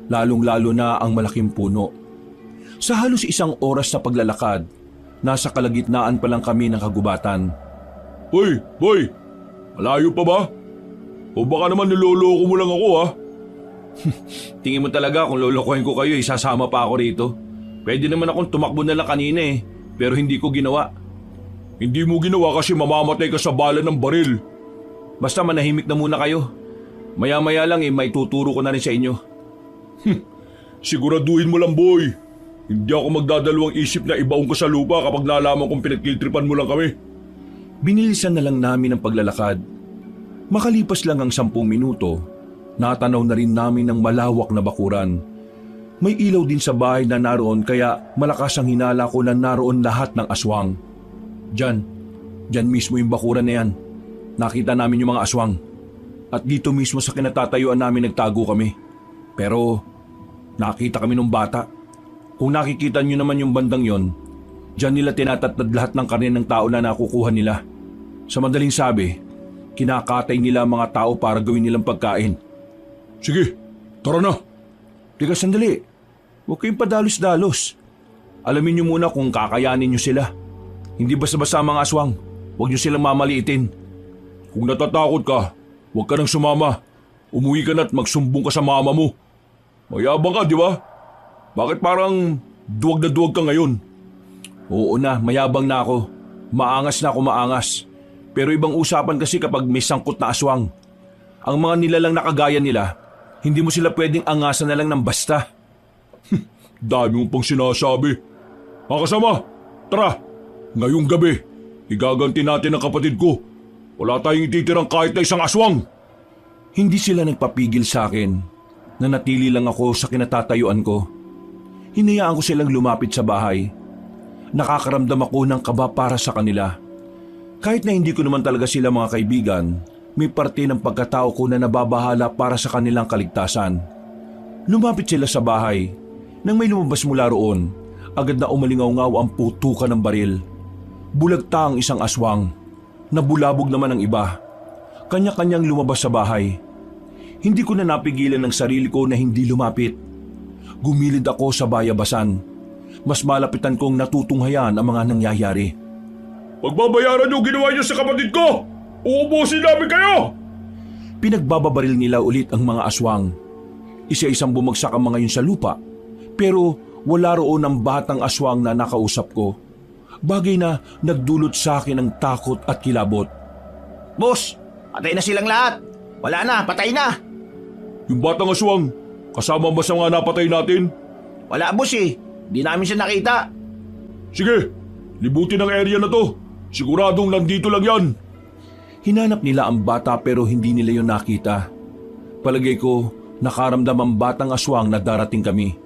Lalong-lalo na ang malaking puno. Sa halos isang oras na paglalakad, nasa kalagitnaan pa lang kami ng kagubatan. Hoy, boy! Malayo pa ba? O baka naman niloloko mo lang ako ha? Tingin mo talaga kung lolokohin ko kayo, isasama pa ako rito. Pwede naman akong tumakbo na lang kanina pero hindi ko ginawa. Hindi mo ginawa kasi mamamatay ka sa bala ng baril. Basta manahimik na muna kayo. Maya-maya lang may tuturo ko na rin sa inyo. Siguraduhin mo lang, boy. Hindi ako magdadalawang isip na ibaong ka sa lupa kapag nalaman kong pinagkiltripan mo lang kami. Binilisan na lang namin ang paglalakad. Makalipas lang ang 10 minuto, natanaw na rin namin ang malawak na bakuran. May ilaw din sa bahay na naroon kaya malakas ang hinala ko na naroon lahat ng aswang. Diyan mismo yung bakuran na yan. Nakita namin yung mga aswang. At dito mismo sa kinatatayuan namin nagtago kami. Pero nakita kami ng bata. Kung nakikita nyo naman yung bandang yon, diyan nila tinatatad lahat ng karne ng tao na nakukuha nila. Sa madaling sabi, kinakatay nila ang mga tao para gawin nilang pagkain. Sige, tara na. Teka sandali, huwag kayong padalos-dalos. Alamin nyo muna kung kakayanin nyo sila. Hindi basta-basta ang mga aswang, huwag nyo silang mamaliitin. Kung natatakot ka, huwag ka nang sumama. Umuwi ka na at magsumbong ka sa mama mo. Mayabang ka, di ba? Bakit parang duwag na duwag ka ngayon? Oo na, mayabang na ako. Maangas na ako maangas. Pero ibang usapan kasi kapag may sangkot na aswang. Ang mga nilalang na kagaya nila, hindi mo sila pwedeng angasan na lang ng basta. Dami mo pang sinasabi. Mga kasama, tara. Ngayong gabi, igaganti natin ang kapatid ko. Wala tayong ititirang kahit na isang aswang. Hindi sila nagpapigil sa akin. Nanatili lang ako sa kinatatayuan ko. Hinayaan ko silang lumapit sa bahay. Nakakaramdam ako ng kaba para sa kanila. Kahit na hindi ko naman talaga sila mga kaibigan, may parte ng pagkatao ko na nababahala para sa kanilang kaligtasan. Lumapit sila sa bahay. Nang may lumabas mula roon, agad na umalingaw-ngaw ang putukan ng baril. Bulagta ang isang aswang. Nabulabog naman ang iba. Kanya-kanyang lumabas sa bahay. Hindi ko na napigilan ng sarili ko na hindi lumapit. Gumilid ako sa bayabasan. Mas malapitan kong natutunghayan ang mga nangyayari. Pagbabayaran yung ginawa niyo sa kapatid ko! Uubusin namin kayo! Pinagbababaril nila ulit ang mga aswang. Isa-isang bumagsak ang mga yun sa lupa. Pero wala roon ang batang aswang na nakausap ko. Bagay na nagdulot sa akin ng takot at kilabot. Boss, patay na silang lahat. Wala na, patay na. Yung batang aswang, kasama ba sa mga napatay natin? Wala boss di namin siya nakita. Sige, libutin ang area na to. Siguradong nandito lang yan. Hinanap nila ang bata pero hindi nila yun nakita. Palagay ko, nakaramdam ang batang aswang na darating kami.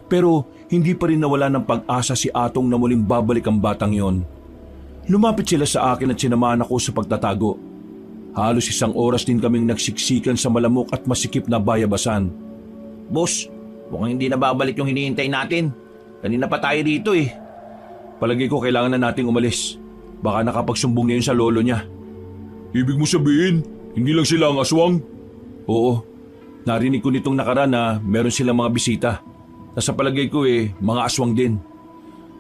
Pero hindi pa rin nawala ng pag-asa si Atong na muling babalik ang batang yon. Lumapit sila sa akin at sinamahan ako sa pagtatago. Halos 1 oras din kaming nagsiksikan sa malamok at masikip na bayabasan. Boss, mukhang hindi na babalik yung hinihintay natin. Kanina pa tayo dito Palagay ko kailangan na nating umalis. Baka nakapagsumbong na yun sa lolo niya. Ibig mo sabihin, hindi lang sila ang aswang? Oo, narinig ko nitong nakaraan na meron silang mga bisita. Sa palagay ko mga aswang din.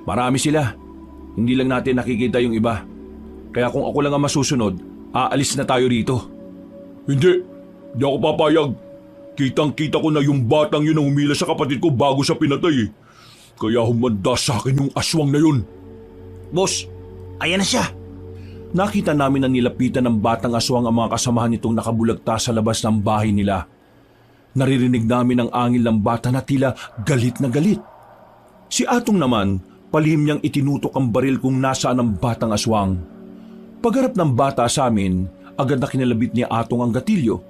Marami sila. Hindi lang natin nakikita yung iba. Kaya kung ako lang ang masusunod, aalis na tayo rito. Hindi ako papayag. Kitang-kita ko na yung batang yun ang humila sa kapatid ko bago siya pinatay Kaya humanda sa akin yung aswang na yun. Boss, ayan na siya. Nakita namin na nilapitan ng batang aswang ang mga kasamahan nitong nakabulagta sa labas ng bahay nila. Naririnig namin ang angil ng bata na tila galit na galit. Si Atong naman, palihim niyang itinutok ang baril kung nasaan ang batang aswang. Pagharap ng bata sa amin, agad na kinalabit ni Atong ang gatilyo.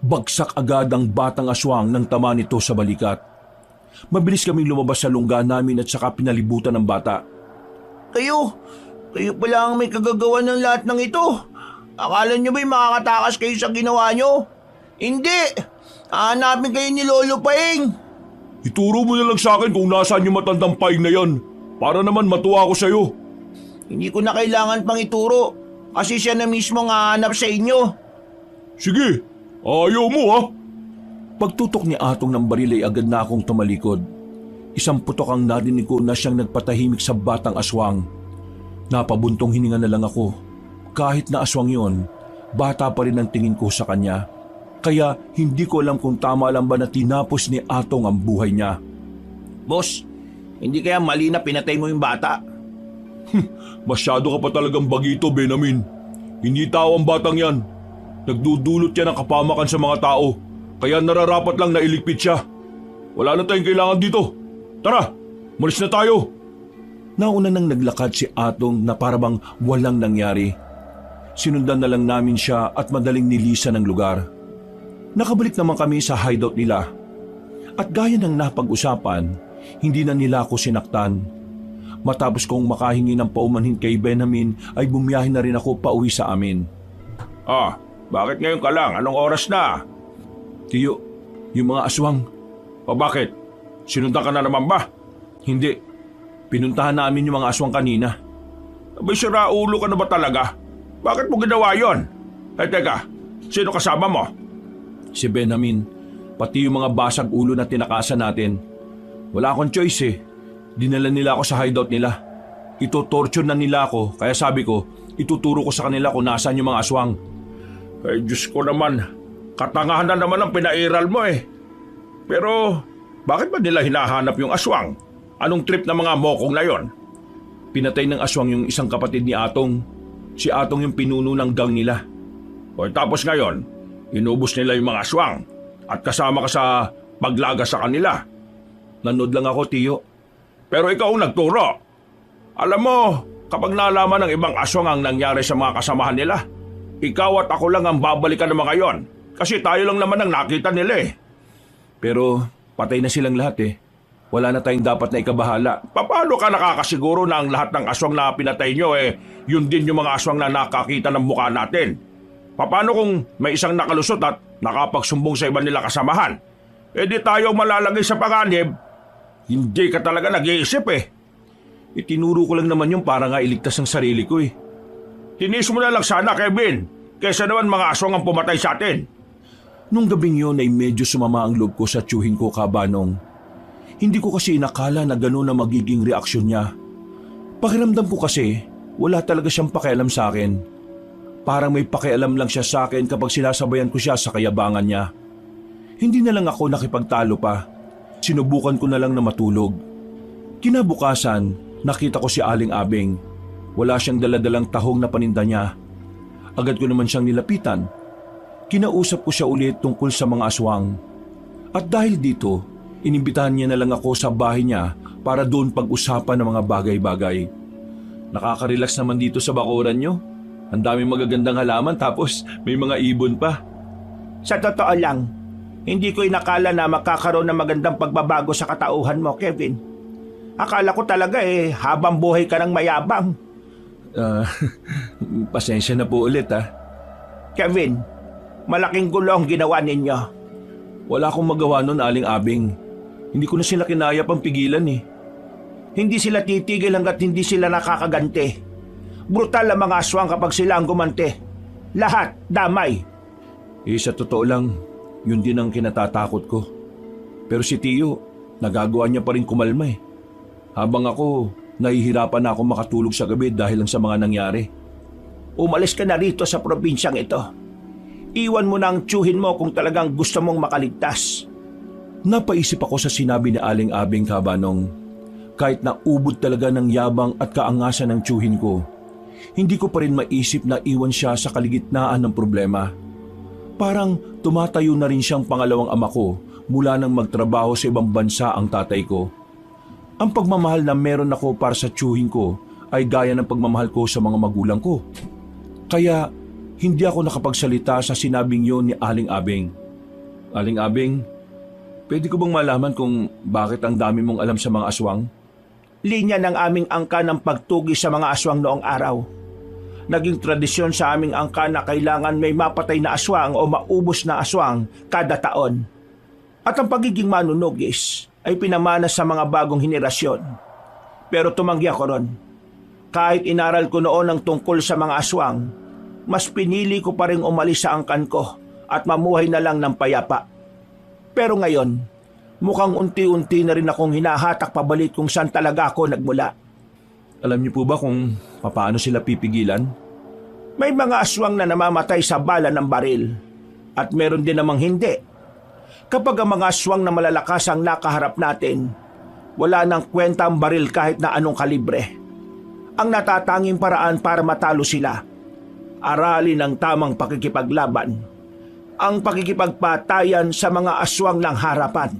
Bagsak agad ang batang aswang ng tama nito sa balikat. Mabilis kaming lumabas sa lungga namin at saka pinalibutan ng bata. Kayo pala ang may kagagawa ng lahat ng ito. Akala nyo ba'y makakatakas kayo sa ginawa nyo? Hindi! Hahanapin kayo ni Lolo Paeng. Ituro mo na lang sa akin kung nasaan yung matandang paing na yan. Para naman matuwa ako sa'yo. Hindi ko na kailangan pang ituro kasi siya na mismo ang hahanap sa inyo. Sige, ayaw mo ha. Pagtutok ni Atong ng baril ay agad na akong tumalikod. Isang putok ang narinig ko na siyang nagpatahimik sa batang aswang. Napabuntong hininga na lang ako. Kahit na aswang yon, bata pa rin ang tingin ko sa kanya. Kaya hindi ko alam kung tama lang ba na tinapos ni Atong ang buhay niya. Boss, hindi kaya mali na pinatay mo yung bata? Masyado ka pa talagang bagito, Benamin. Hindi tao ang batang yan. Nagdudulot yan ng kapamakan sa mga tao. Kaya nararapat lang na iligpit siya. Wala na tayong kailangan dito. Tara, malis na tayo. Nauna nang naglakad si Atong na parabang walang nangyari. Sinundan na lang namin siya at madaling nilisan ng lugar. Nakabalik naman kami sa hideout nila. At gaya ng napag-usapan, hindi na nila ako sinaktan. Matapos kong makahingi ng paumanhin kay Benamin ay bumiyahin na rin ako pauwi sa amin. Bakit ngayon ka lang? Anong oras na? Tiyo, yung mga aswang. O bakit? Sinundan ka na naman ba? Hindi. Pinuntahan namin yung mga aswang kanina. Abay, sira ulo ka na ba talaga? Bakit mo ginawa yon? Teka, sino kasama mo? Si Benamin, pati yung mga basag ulo na tinakasan natin. Wala akong choice eh. Dinala nila ako sa hideout nila. Ito-torture na nila ako, kaya sabi ko, ituturo ko sa kanila kung nasaan yung mga aswang. Ay, Diyos ko naman. Katangahan na naman ang pinairal mo eh. Pero, bakit ba nila hinahanap yung aswang? Anong trip ng mga mokong na yon? Pinatay ng aswang yung isang kapatid ni Atong. Si Atong yung pinuno ng gang nila. O tapos ngayon, inubos nila yung mga aswang at kasama ka sa paglaga sa kanila. Nanood lang ako, Tiyo. Pero ikaw ang nagturo. Alam mo, kapag nalaman ng ibang aswang ang nangyari sa mga kasamahan nila, ikaw at ako lang ang babalikan ng mga yon. Kasi tayo lang naman ang nakita nila eh. Pero patay na silang lahat eh. Wala na tayong dapat na ikabahala. Paano ka nakakasiguro na ang lahat ng aswang na pinatay nyo yun din yung mga aswang na nakakita ng mukha natin? Paano kung may isang nakalusot at nakapagsumbong sa iba nila kasamahan? Di tayo malalagay sa panganib. Hindi ka talaga nag-iisip eh. Itinuro ko lang naman yung para nga iligtas ang sarili ko eh. Tinis mo na lang sana, Kevin. Kesa naman mga aswang ang pumatay sa atin. Nung gabing yun ay medyo sumama ang loob ko sa tiyuhin ko, Kabanong. Hindi ko kasi inakala na gano'n na magiging reaksyon niya. Pakiramdam ko kasi, wala talaga siyang pakialam sa akin. Parang may pakialam lang siya sa akin kapag sinasabayan ko siya sa kayabangan niya. Hindi na lang ako nakipagtalo pa. Sinubukan ko na lang na matulog. Kinabukasan, nakita ko si Aling Abing. Wala siyang daladalang tahong na paninda niya. Agad ko naman siyang nilapitan. Kinausap ko siya ulit tungkol sa mga aswang. At dahil dito, inimbitahan niya na lang ako sa bahay niya para doon pag-usapan ng mga bagay-bagay. Nakaka-relax naman dito sa bakuran niyo. Ang daming magagandang halaman tapos may mga ibon pa. Sa totoo lang, hindi ko inakala na makakaroon ng magandang pagbabago sa katauhan mo, Kevin. Akala ko talaga habang buhay ka ng mayabang. Pasensya na po ulit ha. Kevin, malaking gulo ang ginawa ninyo. Wala akong magawa nun, Aling Abing. Hindi ko na sila kinaya pang pigilan eh. Hindi sila titigil hanggat hindi sila nakakaganti. Brutal ang mga aswang kapag sila ang gumanti. Lahat, damay. Sa totoo lang, yun din ang kinatatakot ko. Pero si Tiyo, nagagawa niya pa rin kumalma eh. Habang ako, nahihirapan na ako makatulog sa gabi dahil lang sa mga nangyari. Umalis ka na rito sa probinsyang ito. Iwan mo na ang tiyuhin mo kung talagang gusto mong makaligtas. Napaisip ako sa sinabi ni Aling Abing, Kabanong. Kahit na ubod talaga ng yabang at kaangasan ng tiyuhin ko, hindi ko pa rin maisip na iwan siya sa kaligitnaan ng problema. Parang tumatayo na rin siyang pangalawang ama ko mula nang magtrabaho sa ibang bansa ang tatay ko. Ang pagmamahal na meron ako para sa tiyuhin ko ay gaya ng pagmamahal ko sa mga magulang ko. Kaya hindi ako nakapagsalita sa sinabing yon ni Aling Abing. Aling Abing, pwede ko bang malaman kung bakit ang dami mong alam sa mga aswang? Linya ng aming angka ng pagtugi sa mga aswang noong araw. Naging tradisyon sa aming angka na kailangan may mapatay na aswang o maubos na aswang kada taon. At ang pagiging manunugis ay pinamana sa mga bagong henerasyon. Pero tumanggi ako ron. Kahit inaral ko noon ang tungkol sa mga aswang, mas pinili ko pa rin umalis sa angkan ko at mamuhay na lang ng payapa. Pero ngayon, mukhang unti-unti na rin akong hinahatak pabalik kung saan talaga ako nagmula. Alam niyo po ba kung paano sila pipigilan? May mga aswang na namamatay sa bala ng baril at meron din namang hindi. Kapag ang mga aswang na malalakas ang nakaharap natin, wala nang kwenta ang baril kahit na anong kalibre. Ang natatanging paraan para matalo sila, aralin ang tamang pakikipaglaban, ang pakikipagpatayan sa mga aswang ng harapan.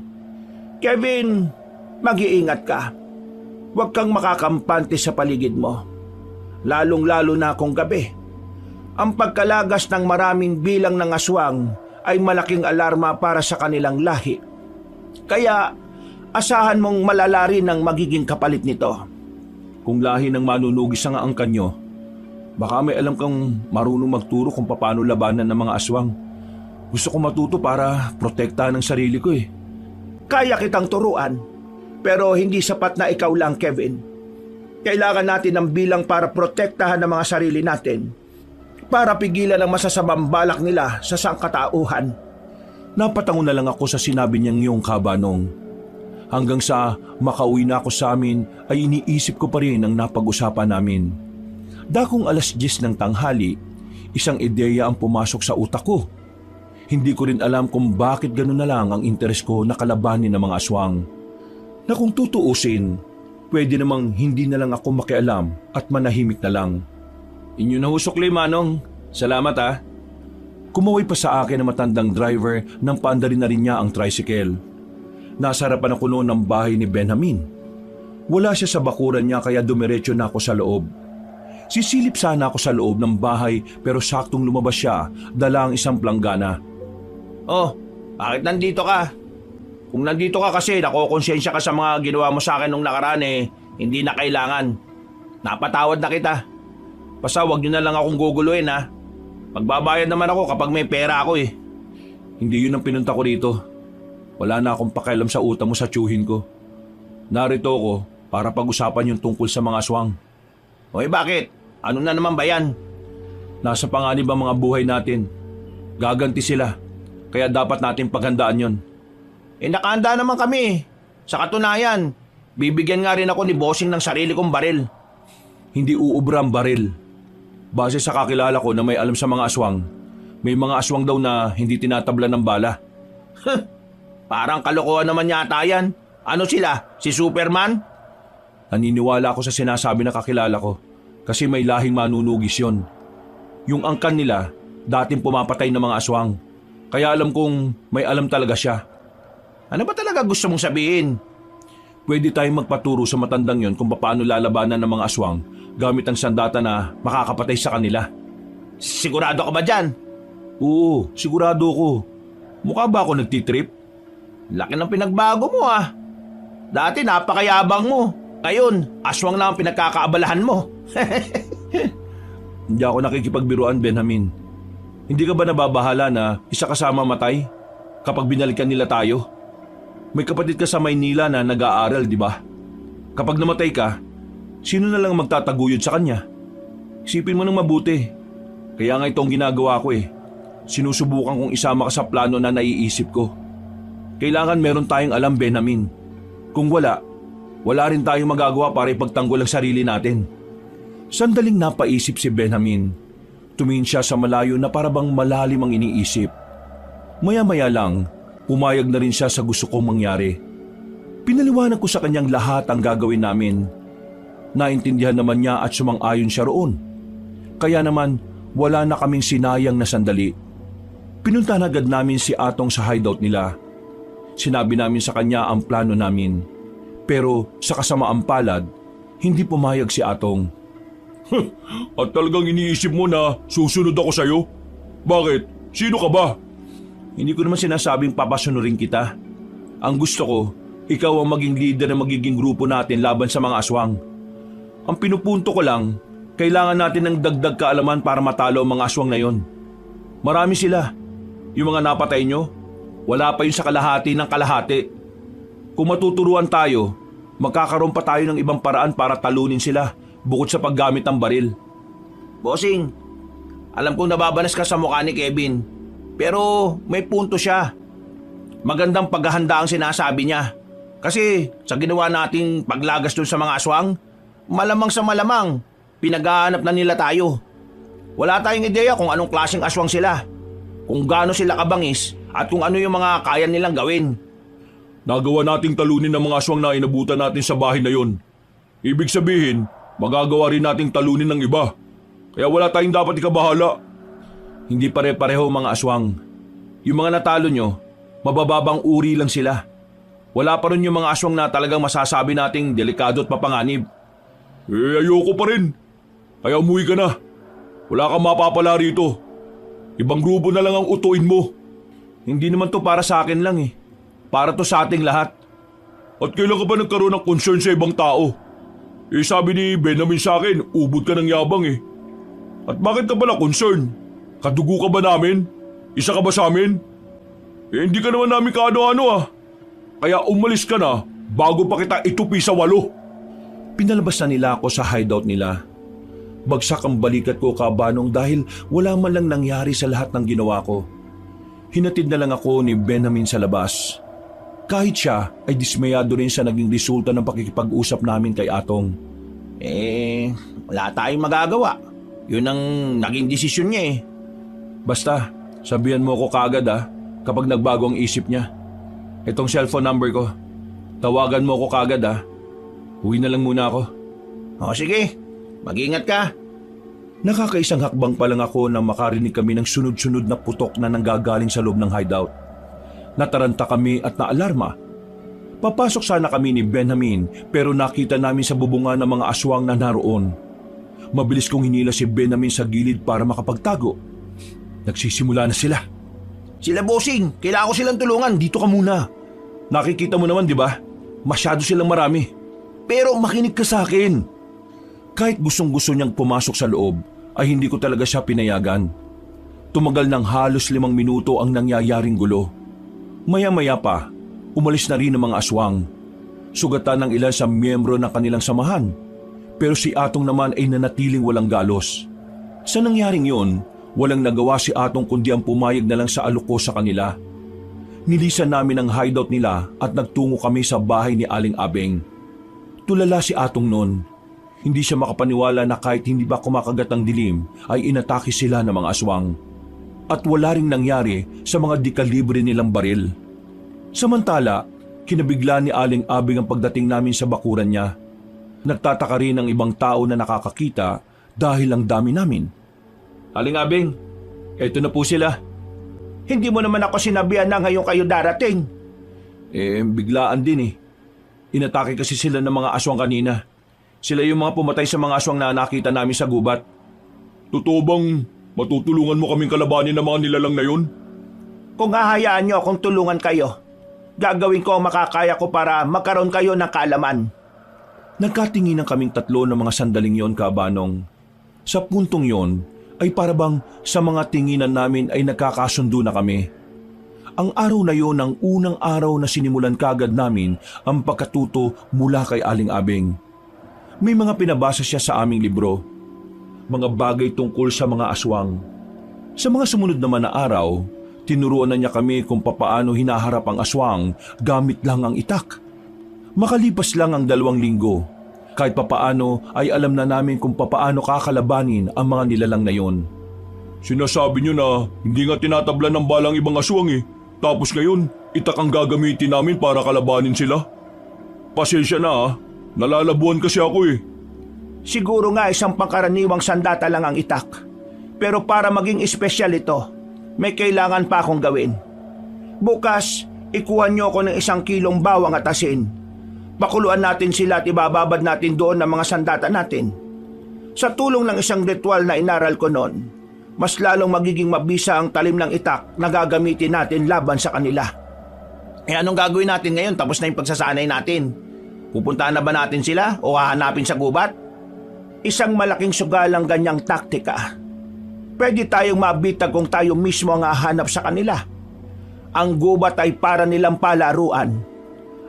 Kevin, mag-iingat ka. Huwag kang makakampante sa paligid mo. Lalong-lalo na kung gabi. Ang pagkalagas ng maraming bilang ng aswang ay malaking alarma para sa kanilang lahi. Kaya, asahan mong malala rin ang magiging kapalit nito. Kung lahi ng manunugis ang angkan nyo, baka may alam kang marunong magturo kung paano labanan ng mga aswang. Gusto ko matuto para protektahan ang sarili ko eh. Kaya kitang turuan, pero hindi sapat na ikaw lang, Kevin. Kailangan natin ng bilang para protektahan ang mga sarili natin, para pigilan ang masasamang balak nila sa sangkatauhan. Napatango na lang ako sa sinabi niyang iyong kabanong. Hanggang sa makauwi na ako sa amin ay iniisip ko pa rin ang napag-usapan namin. Dakong 10:00 ng tanghali, isang ideya ang pumasok sa utak ko. Hindi ko rin alam kung bakit gano'n na lang ang interes ko na kalabanin ng mga aswang. Na kung tutuusin, pwede namang hindi na lang ako makialam at manahimik na lang. Inyo na husokli, Manong. Salamat ah. Kumaway pa sa akin ang matandang driver nang paandarin na rin niya ang tricycle. Nasa harapan ako noon ng bahay ni Benjamin. Wala siya sa bakuran niya kaya dumiretso na ako sa loob. Sisilip sana ako sa loob ng bahay pero saktong lumabas siya, dala ang isang planggana. Oh, bakit nandito ka? Kung nandito ka kasi nakokonsensya ka sa mga ginawa mo sa akin nung nakaraan hindi na kailangan. Napatawad na kita. Basta wag niyo na lang akong guguluhin ha. Magbabayad naman ako kapag may pera ako eh. Hindi yun ang pinunta ko dito. Wala na akong pakialam sa utang mo sa tiyuhin ko. Narito ako para pag-usapan yung tungkol sa mga aswang. Hoy, bakit? Ano na naman ba yan? Nasa panganib ang mga buhay natin. Gaganti sila. Kaya dapat natin paghandaan yon. Nakahanda naman kami. Sa katunayan, bibigyan nga rin ako ni bossing ng sarili kong baril. Hindi uubra ang baril. Base sa kakilala ko na may alam sa mga aswang, may mga aswang daw na hindi tinatabla ng bala. Parang kalokohan naman yata yan. Ano sila? Si Superman? Naniniwala ako sa sinasabi na kakilala ko kasi may lahing manunugis yon. Yung angkan nila, dating pumapatay ng mga aswang. Kaya alam kong may alam talaga siya. Ano ba talaga gusto mong sabihin? Pwede tayong magpaturo sa matandang yon kung paano lalabanan ng mga aswang gamit ang sandata na makakapatay sa kanila. Sigurado ka ba dyan? Oo, sigurado ko. Mukha ba ako nagtitrip? Laki ng pinagbago mo ah. Dati napakayabang mo. Ngayon, aswang lang ang pinagkakaabalahan mo. Hindi ako nakikipagbiruan, Benjamin. Hindi ka ba nababahala na isa kasama matay kapag binalikan nila tayo? May kapatid ka sa Maynila na nag-aaral, di ba? Kapag namatay ka, sino na lang magtataguyod sa kanya? Isipin mo nang mabuti. Kaya nga itong ginagawa ko eh. Sinusubukan kong isama ka sa plano na naiisip ko. Kailangan meron tayong alam, Benjamin. Kung wala rin tayong magagawa para ipagtanggol ang sarili natin. Sandaling napaisip si Benjamin. Tumingin siya sa malayo na parabang malalim ang iniisip. Maya-maya lang, pumayag na rin siya sa gusto kong mangyari. Pinaliwanag ko sa kanyang lahat ang gagawin namin. Naintindihan naman niya at sumang-ayon siya roon. Kaya naman, wala na kaming sinayang na sandali. Pinuntahan agad namin si Atong sa hideout nila. Sinabi namin sa kanya ang plano namin. Pero sa kasamaang palad, hindi pumayag si Atong. At talagang iniisip mo na susunod ako sa'yo? Bakit? Sino ka ba? Hindi ko naman sinasabing papasunurin kita. Ang gusto ko, ikaw ang maging leader ng magiging grupo natin laban sa mga aswang. Ang pinupunto ko lang, kailangan natin ng dagdag kaalaman para matalo ang mga aswang na yon. Marami sila. Yung mga napatay nyo, wala pa yun sa kalahati ng kalahati. Kung matuturuan tayo, magkakaroon pa tayo ng ibang paraan para talunin sila bukod sa paggamit ng baril. Bossing, alam kong nababanas ka sa mukha ni Kevin, pero may punto siya. Magandang paghahanda ang sinasabi niya. Kasi sa ginawa nating paglagas dun sa mga aswang, malamang sa malamang, pinaghahanap na nila tayo. Wala tayong ideya kung anong klaseng aswang sila, kung gaano sila kabangis at kung ano yung mga kaya nilang gawin. Nagawa nating talunin ng mga aswang na inabutan natin sa bahay na yon. Ibig sabihin, magagawa rin nating talunin ng iba. Kaya wala tayong dapat ikabahala. Hindi pare-pareho mga aswang. Yung mga natalo nyo, mabababang uri lang sila. Wala pa rin yung mga aswang na talagang masasabi nating delikado at mapanganib. Ayoko pa rin. Kaya umuwi ka na. Wala kang mapapala rito. Ibang grupo na lang ang utuin mo. Hindi naman to para sa akin lang eh. Para to sa ating lahat. At kailan ka ba nagkaroon ng concern sa ibang tao? Sabi ni Benjamin sa akin, ubod ka ng yabang eh. At bakit ka pala concern? Kadugo ka ba namin? Isa ka ba sa amin? Hindi ka naman namin kaano-ano ah. Kaya umalis ka na bago pa kita itupi sa 8. Pinalabas na nila ako sa hideout nila. Bagsak ang balikat ko kabanong dahil wala man lang nangyari sa lahat ng ginawa ko. Hinatid na lang ako ni Benjamin sa labas. Kahit siya ay dismayado rin sa naging resulta ng pakikipag-usap namin kay Atong. Wala tayong magagawa. Yun ang naging desisyon niya eh. Basta, sabihan mo ako kaagad kapag nagbago ang isip niya. Itong cellphone number ko. Tawagan mo ako kaagad Uwi na lang muna ako. O sige, mag-ingat ka. Nakakaisang hakbang pa lang ako nang makarinig kami ng sunod-sunod na putok na nanggagaling sa loob ng hideout. Nataranta kami at naalarma. Papasok sana kami ni Benjamin pero nakita namin sa bubungan ng mga aswang na naroon. Mabilis kong hinila si Benjamin sa gilid para makapagtago. Nagsisimula na sila. Sila bossing, kailangan ko silang tulungan. Dito ka muna. Nakikita mo naman di ba? Masyado silang marami. Pero makinig ka sa akin. Kahit gustong-gusto niyang pumasok sa loob, ay hindi ko talaga siya pinayagan. Tumagal ng halos 5 minuto ang nangyayaring gulo. Maya-maya pa, umalis na rin ang mga aswang. Sugatan ng ilan sa miyembro ng kanilang samahan. Pero si Atong naman ay nanatiling walang galos. Sa nangyaring yun, walang nagawa si Atong kundi ang pumayag na lang sa aluko sa kanila. Nilisan namin ang hideout nila at nagtungo kami sa bahay ni Aling Abeng. Tulala si Atong noon. Hindi siya makapaniwala na kahit hindi ba kumakagat ang dilim ay inatake sila ng mga aswang. At wala ring nangyari sa mga dekalibre nilang baril. Samantala, kinabigla ni Aling Abing ang pagdating namin sa bakuran niya. Nagtataka rin ang ibang tao na nakakakita dahil ang dami namin. Aling Abing, eto na po sila. Hindi mo naman ako sinabihan na ngayon kayo darating. Biglaan din eh. Inatake kasi sila ng mga aswang kanina. Sila yung mga pumatay sa mga aswang na nakita namin sa gubat. Totoo bang matutulungan mo kaming kalabanin ng mga nilalang na yun? Kung hahayaan niyo akong tulungan kayo, gagawin ko ang makakaya ko para magkaroon kayo ng kaalaman. Nagkatingin ng kaming tatlo ng mga sandaling yon, Kabanong. Sa puntong yon ay parabang sa mga tinginan namin ay nagkakasundo na kami. Ang araw na yon ang unang araw na sinimulan kagad namin ang pagkatuto mula kay Aling Abeng. May mga pinabasa siya sa aming libro. Mga bagay tungkol sa mga aswang. Sa mga sumunod naman na araw, tinuruan na niya kami kung papaano hinaharap ang aswang gamit lang ang itak. Makalipas lang ang 2 linggo, kahit papaano ay alam na namin kung papaano kakalabanin ang mga nilalang na yon. Sinasabi niyo na hindi nga tinatablan ng balang ibang aswang tapos ngayon, itak ang gagamitin namin para kalabanin sila. Pasensya na nalalabuan kasi ako Siguro nga isang pangkaraniwang sandata lang ang itak. Pero para maging espesyal ito, may kailangan pa akong gawin. Bukas, ikuha niyo ako ng 1 kilong bawang at asin. Pakuluan natin sila at ibababad natin doon ng mga sandata natin. Sa tulong ng isang ritual na inaral ko noon, mas lalong magiging mabisa ang talim ng itak na gagamitin natin laban sa kanila. Anong gagawin natin ngayon tapos na yung pagsasanay natin? Pupuntahan na ba natin sila o hahanapin sa gubat? Isang malaking sugal ang ganyang taktika. Pwede tayong mabitag kung tayo mismo ang hahanap sa kanila. Ang gubat ay para nilang palaruan.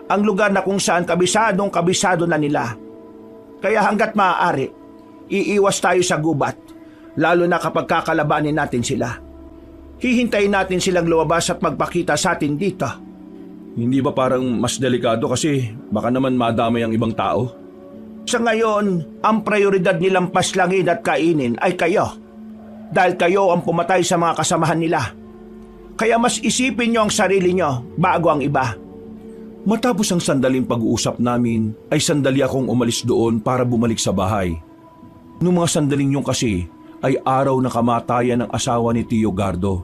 Ang lugar na kung saan kabisado na nila. Kaya hanggat maaari, iiwas tayo sa gubat, lalo na kapag kakalabanin natin sila. Hihintayin natin silang lumabas at magpakita sa atin dito. Hindi ba parang mas delikado kasi baka naman madamay ang ibang tao? Sa ngayon, ang prioridad nilang paslangin at kainin ay kayo. Dahil kayo ang pumatay sa mga kasamahan nila. Kaya mas isipin nyo ang sarili nyo bago ang iba. Matapos ang sandaling pag-uusap namin, ay sandali akong umalis doon para bumalik sa bahay. Noong mga sandaling yun kasi, ay araw na kamatayan ng asawa ni Tio Gardo.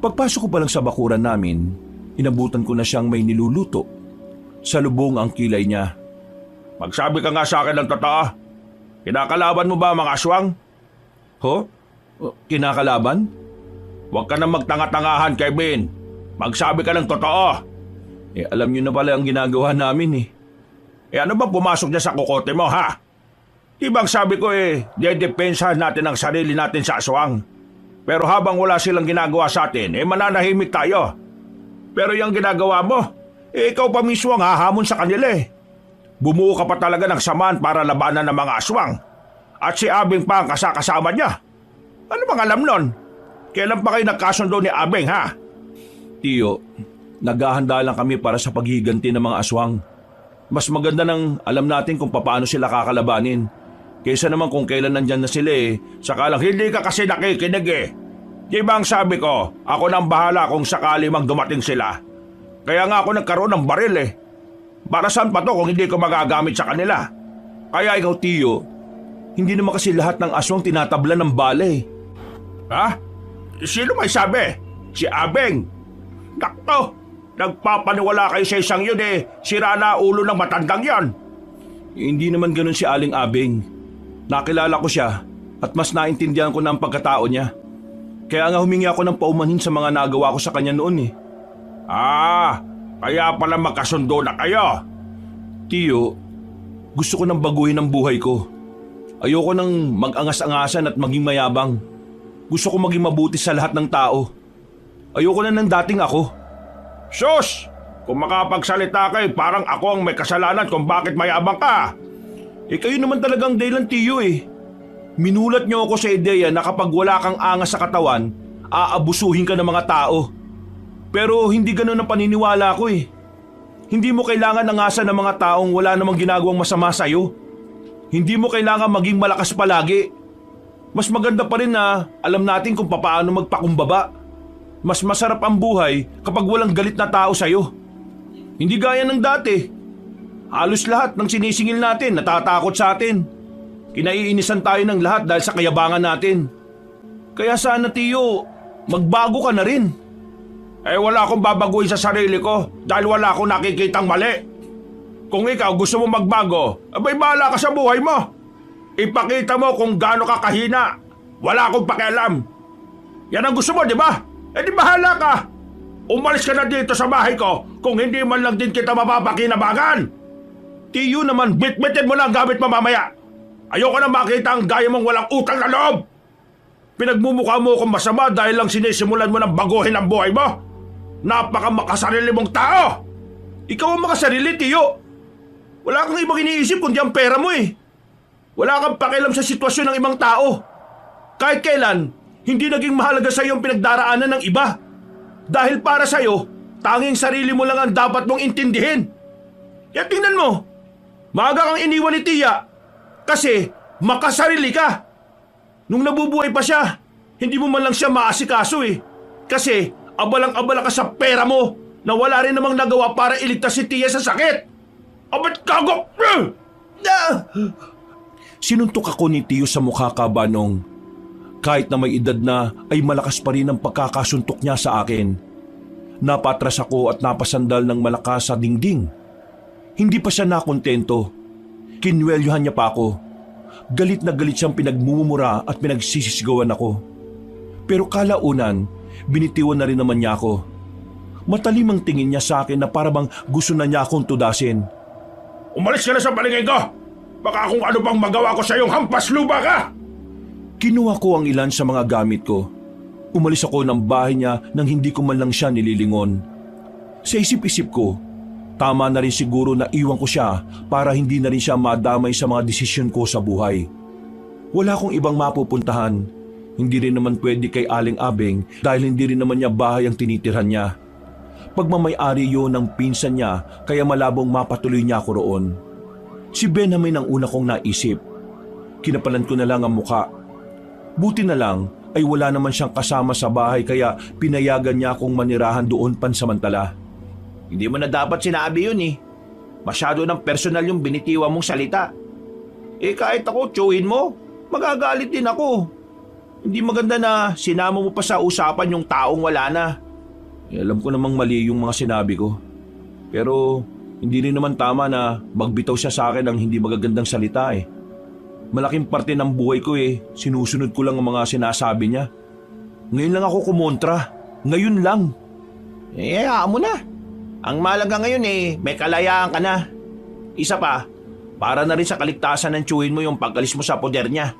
Pagpasok ko pa lang sa bakuran namin, inabutan ko na siyang may niluluto. Salubong ang kilay niya. Magsabi ka nga sa akin ng totoo. Kinakalaban mo ba ang mga aswang? Ho? Kinakalaban? Huwag ka na magtanga-tangahan, Kevin. Magsabi ka ng totoo. Alam niyo na pala ang ginagawa namin ano ba pumasok niya sa kukote mo, ha? Ibang sabi ko dedepensahan natin ang sarili natin sa aswang. Pero habang wala silang ginagawa sa atin, mananahimik tayo. Pero yung ginagawa mo, ikaw pa mismo ang hahamon sa kanila Bumuo ka pa talaga ng samaan para labanan ng mga aswang. At si Abing pa ang kasama niya. Ano bang alam nun? Kailan pa kayo nagkasundo ni Abing, ha? Tio, naghahanda lang kami para sa paghiganti ng mga aswang. Mas maganda nang alam natin kung paano sila kakalabanin. Kaysa naman kung kailan nandyan na sila saka lang hindi ka kasi nakikinig Di ba ang sabi ko, ako nang bahala kung sakali mang dumating sila. Kaya nga ako nagkaroon ng baril Para saan pa to kung hindi ko magagamit sa kanila? Kaya ikaw, Tio, hindi naman kasi lahat ng aswang tinatablan ng bala Ha? Sino may sabi? Si Abeng. Nakto, nagpapaniwala kayo sa isang yun sira na ulo ng matandang yan. Hindi naman ganun si Aling Abeng. Nakilala ko siya at mas naintindihan ko na ang pagkatao niya. Kaya nga humingi ako ng paumanhin sa mga nagawa ko sa kanya noon Kaya pala magkasundo na kayo. Tio, gusto ko nang baguhin ang buhay ko. Ayoko nang mag-angas-angasan at maging mayabang. Gusto ko maging mabuti sa lahat ng tao. Ayoko na ng dating ako. Sus! Kung makapagsalita kayo, parang ako ang may kasalanan kung bakit mayabang ka. Kayo naman talagang dahilan, Tio Minulat niyo ako sa ideya na kapag wala kang angas sa katawan, aabusuhin ka ng mga tao. Pero hindi ganun ang paniniwala ko Hindi mo kailangan angasan ng mga taong wala namang ginagawang masama sa'yo. Hindi mo kailangan maging malakas palagi. Mas maganda pa rin na alam natin kung paano magpakumbaba. Mas masarap ang buhay kapag walang galit na tao sa'yo. Hindi gaya ng dati. Halos lahat ng sinisingil natin natatakot sa atin. Kinaiinisan tayo ng lahat dahil sa kayabangan natin. Kaya sana, Tio, magbago ka na rin. Wala akong babaguhin sa sarili ko dahil wala akong nakikitang mali. Kung ikaw gusto mo magbago, abay bahala ka sa buhay mo. Ipakita mo kung gaano ka kahina. Wala akong pakialam. Yan ang gusto mo, di ba? Di bahala ka. Umalis ka na dito sa bahay ko kung hindi man lang din kita mapapakinabangan. Tio naman, Bitbitin mo na ang gamit mo mamaya. Ayoko na makita ang gaya mong walang utang na loob. Pinagmumukha mo akong masama dahil lang sinisimulan mo ng baguhin ang buhay mo. Napaka makasarili mong tao. Ikaw ang makasarili, Tio. Wala kang ibang iniisip kundi ang pera mo Wala kang pakialam sa sitwasyon ng ibang tao. Kahit kailan, hindi naging mahalaga sa iyo ang pinagdaraanan ng iba. Dahil para sa iyo, tanging sarili mo lang ang dapat mong intindihin. Kaya tingnan mo, maaga kang iniwan ni Tia kasi makasarili ka. Nung nabubuhay pa siya, hindi mo man lang siya maasikaso Kasi abalang-abala ka sa pera mo na wala rin namang nagawa para iligtas si Tia sa sakit. Abat kago! Sinuntok ako ni Tio sa mukha kabanong. Kahit na may edad na ay malakas pa rin ang pagkakasuntok niya sa akin. Napatras ako at napasandal ng malakas sa dingding. Hindi pa siya nakontento. Kinwelyuhan niya pa ako. Galit na galit siyang pinagmumura at pinagsisisigawan ako. Pero kalaunan, binitiwan na rin naman niya ako. Matalim ang tingin niya sa akin na parang gusto na niya akong tudasin. Umalis ka na sa palingay ko! Baka kung ano bang magawa ko sa iyong hampas lupa ka! Kinuha ko ang ilan sa mga gamit ko. Umalis ako ng bahay niya nang hindi ko man lang siya nililingon. Sa isip-isip ko, tama na rin siguro na iwan ko siya para hindi na rin siya madamay sa mga desisyon ko sa buhay. Wala akong ibang mapupuntahan. Hindi rin naman pwede kay Aling Abeng dahil hindi rin naman niya bahay ang tinitirhan niya. Pagmamay-ari yun ng pinsan niya kaya malabong mapatuloy niya ako roon. Si Benjamin ang una kong naisip. Kinapalan ko na lang ang muka. Buti na lang ay wala naman siyang kasama sa bahay kaya pinayagan niya akong manirahan doon pansamantala. Hindi mo na dapat sinabi yun eh. Masyado ng personal yung binitiwa mong salita. Kahit ako, tsuhin mo, magagalit din ako. Hindi maganda na sinama mo pa sa usapan yung taong wala na. Alam ko namang mali yung mga sinabi ko. Pero hindi rin naman tama na magbitaw siya sa akin ng hindi magagandang salita eh. Malaking parte ng buhay ko sinusunod ko lang ang mga sinasabi niya. Ngayon lang ako kumontra. Ngayon lang. Hayaan mo na. Ang malaga ngayon may kalayaan ka na. Isa pa, para na rin sa kaligtasan ng tsuhin mo yung pag-alis mo sa poder niya.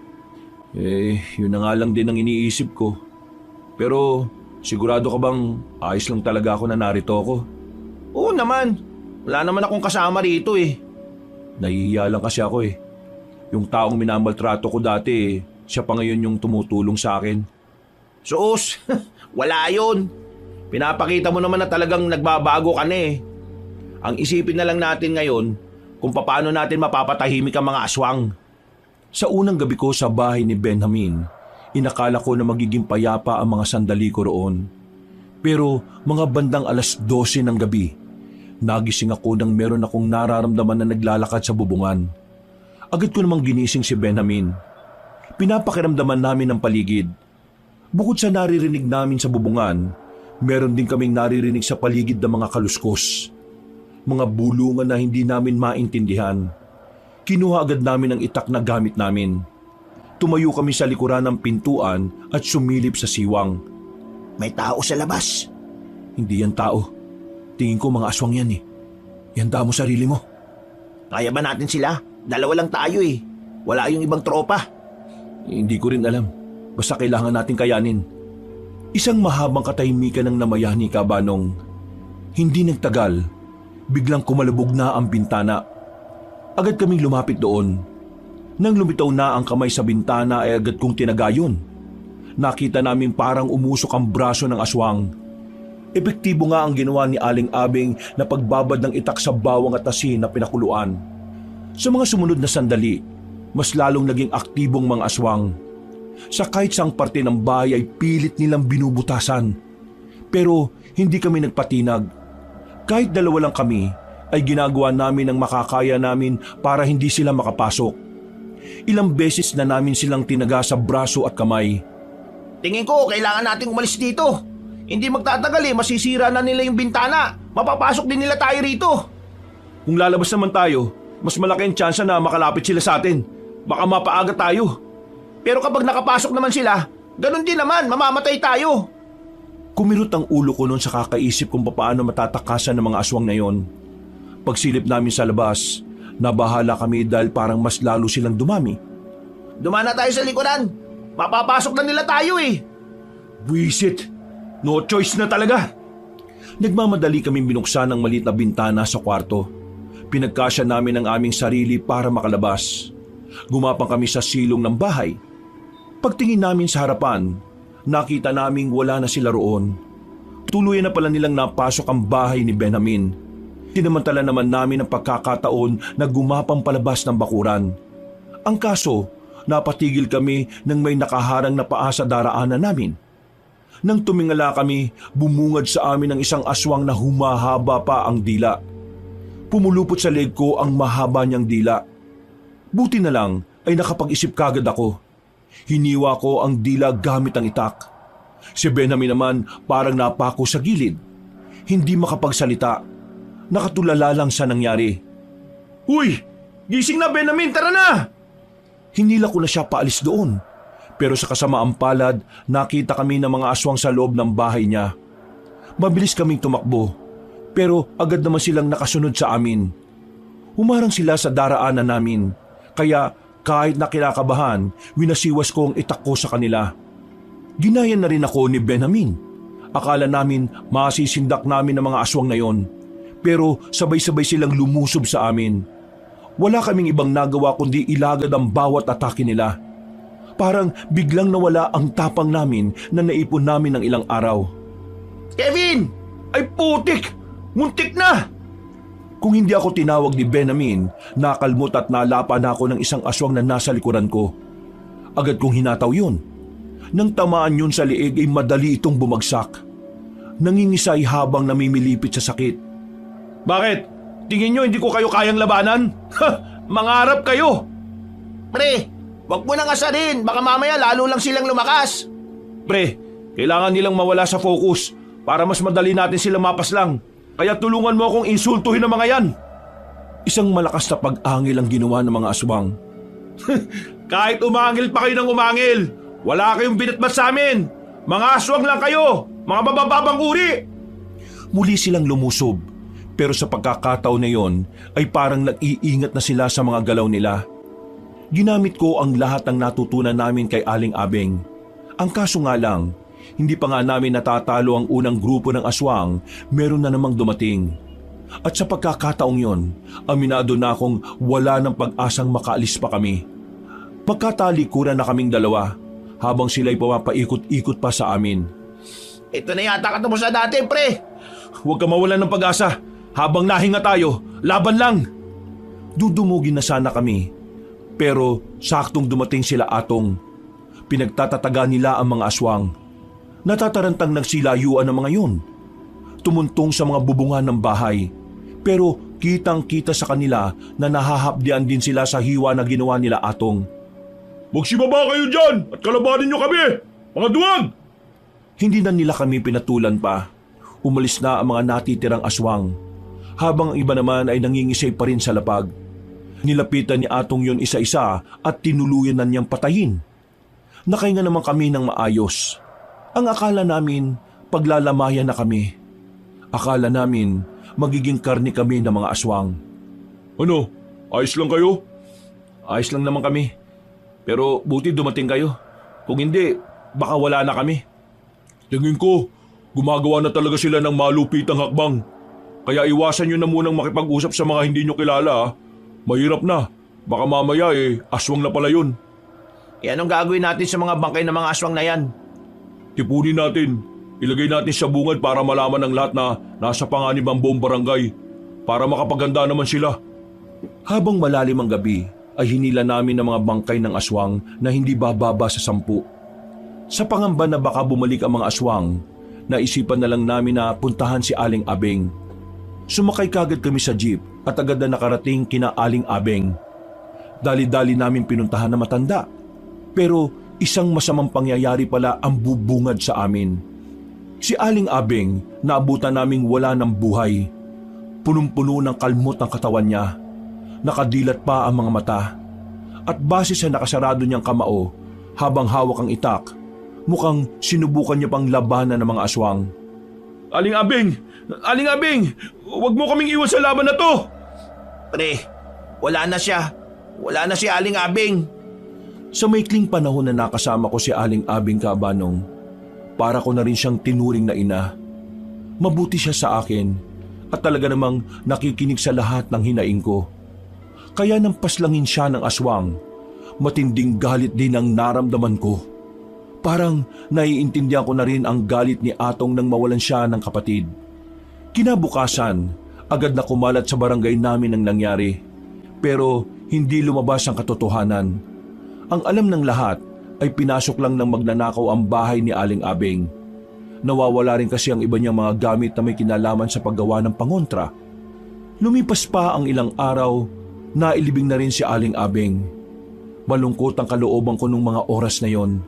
Yun na nga lang din ang iniisip ko. Pero sigurado ka bang ayos lang talaga ako na narito ako? Oo naman. Wala naman akong kasama rito Nahihiya lang kasi ako Yung taong minamaltrato ko dati siya pa ngayon yung tumutulong sa akin. Sus, wala yun. Pinapakita mo naman na talagang nagbabago ka na Ang isipin na lang natin ngayon kung paano natin mapapatahimik ang mga aswang. Sa unang gabi ko sa bahay ni Benjamin, inakala ko na magiging payapa ang mga sandali ko roon. Pero mga bandang 12:00 ng gabi, nagising ako nang meron akong nararamdaman na naglalakad sa bubungan. Agad ko namang ginising si Benjamin. Pinapakiramdaman namin ang paligid. Bukod sa naririnig namin sa bubungan, meron din kaming naririnig sa paligid ng mga kaluskos. Mga bulungan na hindi namin maintindihan. Kinuha agad namin ang itak na gamit namin. Tumayo kami sa likuran ng pintuan at sumilip sa siwang. May tao sa labas. Hindi yan tao. Tingin ko mga aswang yan Ihanda mo sarili mo. Kaya ba natin sila? Dalawa lang tayo Wala yung ibang tropa. Hindi ko rin alam. Basta kailangan natin kayanin. Isang mahabang katahimikan ang namayani ka, Banong. Hindi nagtagal. Biglang kumalubog na ang bintana. Agad kaming lumapit doon. Nang lumitaw na ang kamay sa bintana ay agad kong tinagayon. Nakita namin parang umusok ang braso ng aswang. Epektibo nga ang ginawa ni Aling Abeng na pagbabad ng itak sa bawang at asin na pinakuluan. Sa mga sumunod na sandali, mas lalong naging aktibong mga aswang. Sa kahit saang parte ng bahay ay pilit nilang binubutasan. Pero hindi kami nagpatinag. Kahit dalawa lang kami, ay ginagawa namin ang makakaya namin para hindi sila makapasok. Ilang beses na namin silang tinaga sa braso at kamay. Tingin ko kailangan nating umalis dito. Hindi magtatagal masisira na nila yung bintana. Mapapasok din nila tayo rito. Kung lalabas naman tayo, mas malaki ang tsansa na makalapit sila sa atin. Baka mapaaga tayo. Pero kapag nakapasok naman sila, ganun din naman, mamamatay tayo. Kumirot ang ulo ko noon sa kakaisip kung paano matatakasan ng mga aswang na yon. Pagsilip namin sa labas, nabahala kami dahil parang mas lalo silang dumami. Dumana tayo sa likuran. Mapapasok na nila tayo Buisit! No choice na talaga! Nagmamadali kaming binuksan ang maliit na bintana sa kwarto. Pinagkasya namin ang aming sarili para makalabas. Gumapang kami sa silong ng bahay. Pagtingin namin sa harapan, nakita naming wala na sila roon. Tuluyan na pala nilang napasok ang bahay ni Benjamin. Sinamantala naman namin ang pagkakataon na gumapang palabas ng bakuran. Ang kaso, napatigil kami nang may nakaharang na paa sa daraanan namin. Nang tumingala kami, bumungad sa amin ang isang aswang na humahaba pa ang dila. Pumulupot sa leg ko ang mahaba niyang dila. Buti na lang ay nakapag-isip kagad ako. Hiniwa ko ang dila gamit ang itak. Si Benjamin naman parang napako sa gilid. Hindi makapagsalita. Nakatulala lang sa nangyari. Uy! Gising na, Benjamin! Tara na! Hinila ko na siya paalis doon. Pero sa kasamaang palad, nakita kami ng mga aswang sa loob ng bahay niya. Mabilis kaming tumakbo, pero agad naman silang nakasunod sa amin. Humarang sila sa daraanan namin, kaya kahit na kinakabahan, winasiwas ko ang itak ko sa kanila. Ginaya na rin ako ni Benjamin. Akala namin masisindak namin ng mga aswang na yon, pero sabay-sabay silang lumusob sa amin. Wala kaming ibang nagawa kundi ilagad ang bawat atake nila. Parang biglang nawala ang tapang namin na naipon namin ng ilang araw. Kevin! Ay putik! Muntik na! Kung hindi ako tinawag ni Benjamin, nakalmot at nalapa na ako ng isang aswang na nasa likuran ko. Agad kong hinataw yun. Nang tamaan yun sa liig ay madali itong bumagsak. Nangingisay habang namimilipit sa sakit. Bakit? Tingin nyo hindi ko kayo kayang labanan? Ha! Mangarap kayo! Pre, wag mo nang asarin. Baka mamaya lalo lang silang lumakas. Pre, kailangan nilang mawala sa focus para mas madali natin sila mapaslang. Kaya tulungan mo akong insultuhin ng mga yan. Isang malakas na pag-angil ang ginawa ng mga aswang. Kahit umangil pa kayo ng umangil, wala kayong binatbat sa amin. Mga aswang lang kayo, mga babababang uri. Muli silang lumusob, pero sa pagkakataon na yon ay parang nag-iingat na sila sa mga galaw nila. Ginamit ko ang lahat ng natutunan namin kay Aling Abeng. Ang kaso nga lang, hindi pa nga namin natatalo ang unang grupo ng aswang, meron na namang dumating. At sa pagkakataong yon, aminado na akong wala ng pag-asang makaalis pa kami. Magkatalikuran na kaming dalawa habang sila'y pumapaikot-ikot pa sa amin. Ito na yata katapos na dati, pre. Huwag ka mawalan ng pag-asa. Habang nahinga tayo, laban lang. Dudumugin na sana kami, pero saktong dumating sila Atong. Pinagtatataga nila ang mga aswang. Natatarantang nagsilayuan ang mga yun. Tumuntong sa mga bubungan ng bahay. Pero kitang-kita sa kanila na nahahapdian din sila sa hiwa na ginawa nila Atong. Magsibaba kayo dyan at kalabanin nyo kami, mga duwag! Hindi na nila kami pinatulan pa. Umalis na ang mga natitirang aswang. Habang ang iba naman ay nangingisay pa rin sa lapag. Nilapitan ni Atong yon isa-isa at tinuluyan na niyang patayin. Nakahinga naman kami ng maayos. Ang akala namin, paglalamayan na kami. Akala namin, magiging karni kami ng mga aswang. Ano? Ayos lang kayo? Ayos lang naman kami. Pero buti dumating kayo. Kung hindi, baka wala na kami. Tingin ko, gumagawa na talaga sila ng malupitang hakbang. Kaya iwasan nyo na munang makipag-usap sa mga hindi nyo kilala. Ha? Mahirap na. Baka mamaya aswang na pala yun. Anong gagawin natin sa mga bangkay ng mga aswang na yan? Tipunin natin. Ilagay natin sa bungad para malaman ng lahat na nasa panganib ang buong barangay. Para makapaganda naman sila. Habang malalim ang gabi, ay hinila namin ang mga bangkay ng aswang na hindi bababa sa 10. Sa pangamba na baka bumalik ang mga aswang, naisipan na lang namin na puntahan si Aling Abeng. Sumakay kagad kami sa jeep at agad na nakarating kina Aling Abeng. Dali-dali namin pinuntahan na matanda. Pero isang masamang pangyayari pala ang bubungad sa amin. Si Aling Abeng naabutan naming wala ng buhay. Punong-puno ng kalmot ang katawan niya. Nakadilat pa ang mga mata. At base sa nakasarado niyang kamao, habang hawak ang itak, mukhang sinubukan niya pang labanan ng mga aswang. Aling Abeng! Aling Abeng! Huwag mo kaming iwan sa laban na to! Pre, wala na siya. Wala na si Aling Abeng. Sa maikling panahon na nakasama ko si Aling Abeng Kabanong, para ko na rin siyang tinuring na ina. Mabuti siya sa akin at talaga namang nakikinig sa lahat ng hinaing ko. Kaya nang paslangin siya ng aswang, matinding galit din ang naramdaman ko. Parang naiintindihan ko na rin ang galit ni Atong nang mawalan siya ng kapatid. Kinabukasan, agad na kumalat sa barangay namin ang nangyari. Pero hindi lumabas ang katotohanan. Ang alam ng lahat ay pinasok lang ng magnanakaw ang bahay ni Aling Abeng. Nawawala rin kasi ang iba niyang mga gamit na may kinalaman sa paggawa ng pangontra. Lumipas pa ang ilang araw, nailibing na rin si Aling Abeng. Malungkot ang kalooban ko nung mga oras na yon.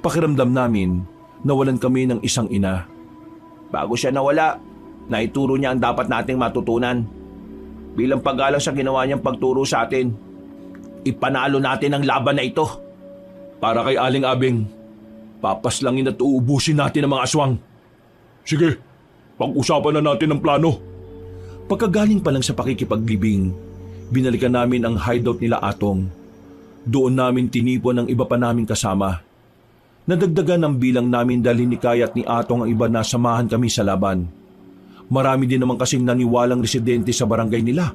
Pakiramdam namin, nawalan kami ng isang ina. Bago siya nawala, naituro niya ang dapat nating matutunan. Bilang paggalang sa ginawa niyang pagturo sa atin, ipanalo natin ang laban na ito. Para kay Aling Abing, papaslangin at uubusin natin ang mga aswang. Sige, pag-usapan na natin ang plano. Pagkagaling pa lang sa pakikipaglibing, binalikan namin ang hideout nila Atong. Doon namin tinipon ang iba pa naming kasama. Nadagdagan ang bilang namin dahil ni Kaya at ni Atong ang iba na samahan kami sa laban. Marami din naman kasing naniwalang residente sa barangay nila.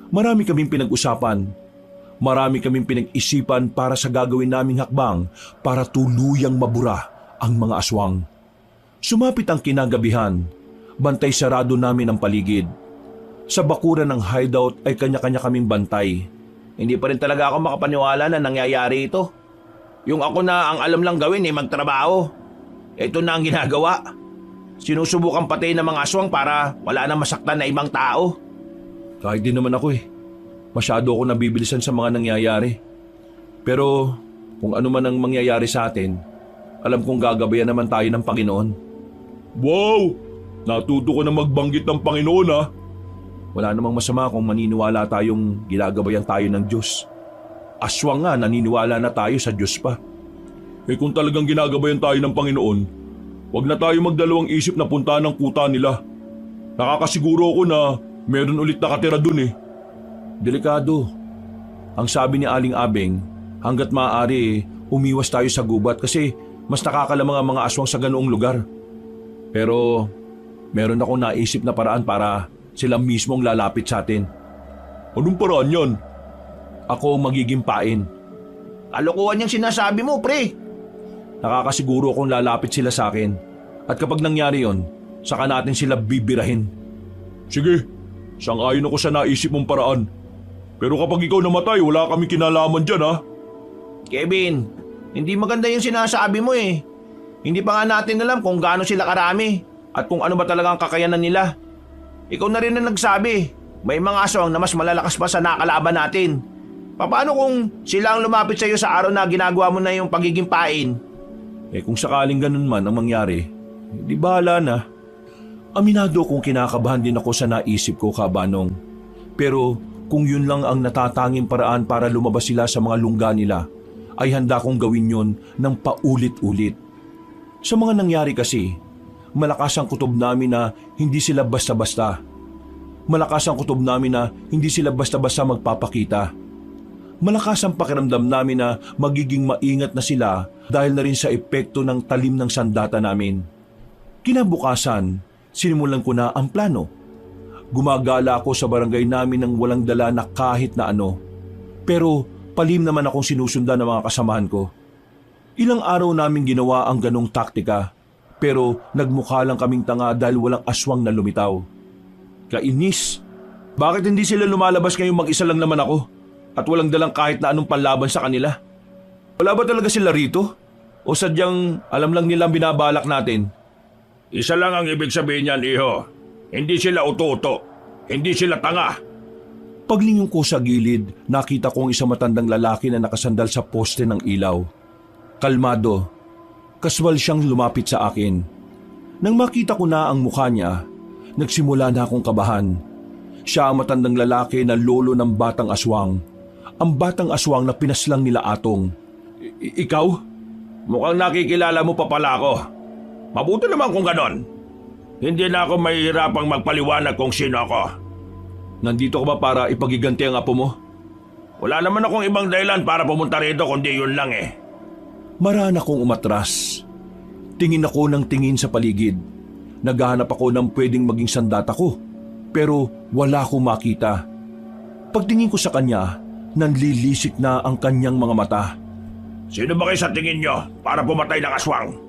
Marami kaming pinag-usapan. Marami kaming pinag-isipan para sa gagawin naming hakbang para tuluyang mabura ang mga aswang. Sumapit ang kinagabihan, bantay sarado namin ang paligid. Sa bakuran ng hideout ay kanya-kanya kaming bantay. Hindi pa rin talaga ako makapaniwala na nangyayari ito. Yung ako na ang alam lang gawin magtrabaho. Ito na ang ginagawa. Sinusubukan patayin ng mga aswang para wala nang masaktan na ibang tao. Kahit din naman ako Masyado ako nabibilisan sa mga nangyayari. Pero kung ano man ang mangyayari sa atin, alam kong gagabayan naman tayo ng Panginoon. Wow! Natuto ko na magbanggit ng Panginoon Wala namang masama kung maniniwala tayong ginagabayan tayo ng Diyos. Aswang nga naniniwala na tayo sa Diyos pa. Kung talagang ginagabayan tayo ng Panginoon, wag na tayo magdalawang isip na punta ng kuta nila. Nakakasiguro ako na meron ulit nakatira dun Delikado. Ang sabi ni Aling Abeng, hanggat maaari umiwas tayo sa gubat kasi mas nakakalamang ang mga aswang sa ganoong lugar. Pero meron akong naisip na paraan para sila mismong lalapit sa atin. Anong paraan yan? Ako magiging pain. Kalokohan yung sinasabi mo, pre. Nakakasiguro akong lalapit sila sa akin. At kapag nangyari yon, saka natin sila bibirahin. Sige, sang-ayon ako sa naisip mong paraan. Pero kapag ikaw namatay, wala kami kinalaman dyan Kevin, hindi maganda yung sinasabi mo Hindi pa nga natin alam kung gaano sila karami at kung ano ba talaga ang kakayanan nila. Ikaw na rin ang nagsabi, may mga aswang na mas malalakas pa sa nakalaban natin. Paano kung sila ang lumapit sa iyo sa araw na ginagawa mo na yung pagiging pain? Kung sakaling ganun man ang mangyari, di bahala na. Aminado kong kinakabahan din ako sa naisip ko, Kabanong. Pero kung yun lang ang natatanging paraan para lumabas sila sa mga lungga nila, ay handa kong gawin yon ng paulit-ulit. Sa mga nangyari kasi, malakas ang kutob namin na hindi sila basta-basta. Malakas ang kutob namin na hindi sila basta-basta magpapakita. Malakas ang pakiramdam namin na magiging maingat na sila dahil na rin sa epekto ng talim ng sandata namin. Kinabukasan, sinimulan ko na ang plano. Gumagala ako sa barangay namin ng walang dala na kahit na ano. Pero palim naman akong sinusundan ng mga kasamahan ko. Ilang araw namin ginawa ang ganong taktika, pero nagmukha lang kaming tanga dahil walang aswang na lumitaw. Kainis! Bakit hindi sila lumalabas ngayong mag-isa lang naman ako at walang dalang kahit na anong panlaban sa kanila? Wala ba talaga sila rito? O sadyang alam lang nilang binabalak natin? Isa lang ang ibig sabihin niyan, iho. Hindi sila uto-uto. Hindi sila tanga. Paglingon ko sa gilid, nakita ko ang isang matandang lalaki na nakasandal sa poste ng ilaw. Kalmado. Kaswal siyang lumapit sa akin. Nang makita ko na ang mukha niya, nagsimula na akong kabahan. Siya ang matandang lalaki na lolo ng batang aswang. Ang batang aswang na pinaslang nila Atong. Ikaw? Mukhang nakikilala mo pa pala ako. Mabuti naman kung ganon. Hindi na ako mahihirapang magpaliwanag kung sino ako. Nandito ka ba para ipagiganti ang apo mo? Wala naman akong ibang dahilan para pumunta rito kundi yun lang Marana akong umatras. Tingin ako ng tingin sa paligid. Naghahanap ako ng pwedeng maging sandata ko. Pero wala akong makita. Pagtingin ko sa kanya, nanlilisik na ang kanyang mga mata. Sino ba kayo sa tingin nyo para pumatay ng aswang?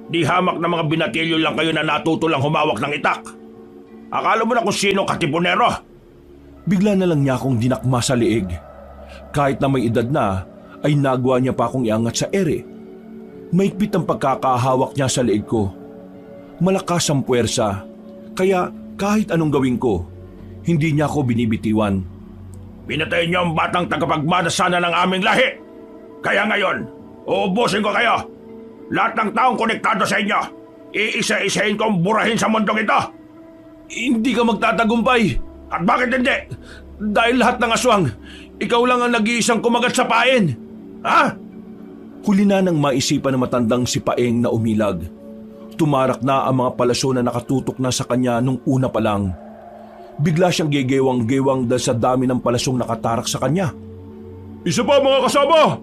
Di hamak na mga binatilyo lang kayo na natuto lang humawak ng itak. Akala mo na kung sino katipunero? Bigla na lang niya akong dinakma sa liig. Kahit na may edad na, ay nagawa niya pa akong iangat sa ere. Maigpit ang pagkakahawak niya sa liig ko. Malakas ang puwersa, kaya kahit anong gawin ko, hindi niya ako binibitiwan. Pinatay niyo ang batang tagapagmana sana ng aming lahi. Kaya ngayon, uubusin ko kayo. Lahat ng taong konektado sa inyo, iisa-isahin kong burahin sa mundong ito. Hindi ka magtatagumpay. At bakit hindi? Dahil lahat ng aswang, ikaw lang ang nag-iisang kumagat sa pain. Ha? Huli na nang maisipan ng matandang si Paeng na umilag. Tumarak na ang mga palasyo na nakatutok na sa kanya nung una pa lang. Bigla siyang gegewang-gewang dahil sa dami ng palasyong nakatarak sa kanya. Isa pa mga kasama!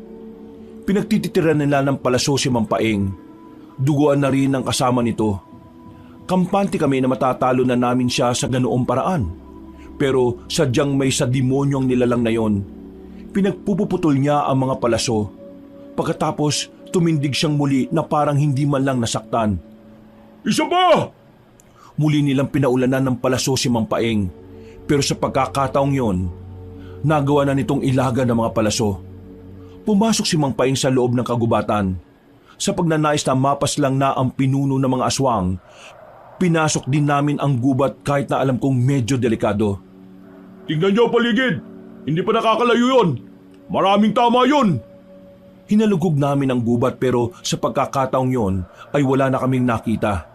Pinagtititiran nila ng palasyo si Mang Paeng. Duguan na rin ang kasama nito. Kampante kami na matatalo na namin siya sa ganoong paraan. Pero sadyang may sa demonyo ang nilalang na yon. Pinagpupuputol niya ang mga palasyo. Pagkatapos tumindig siyang muli na parang hindi man lang nasaktan. Isa pa! Muli nilang pinaulanan ng palasyo si Mang Paeng. Pero sa pagkakataong yon, nagawa na nitong ilaga ng mga palasyo. Pumasok si Mang Paeng sa loob ng kagubatan. Sa pagnanais na mapas lang na ang pinuno ng mga aswang, pinasok din namin ang gubat kahit na alam kong medyo delikado. Tingnan niyo paligid! Hindi pa nakakalayo yun! Maraming tama yun! Hinalugog namin ang gubat pero sa pagkakataong yon ay wala na kaming nakita.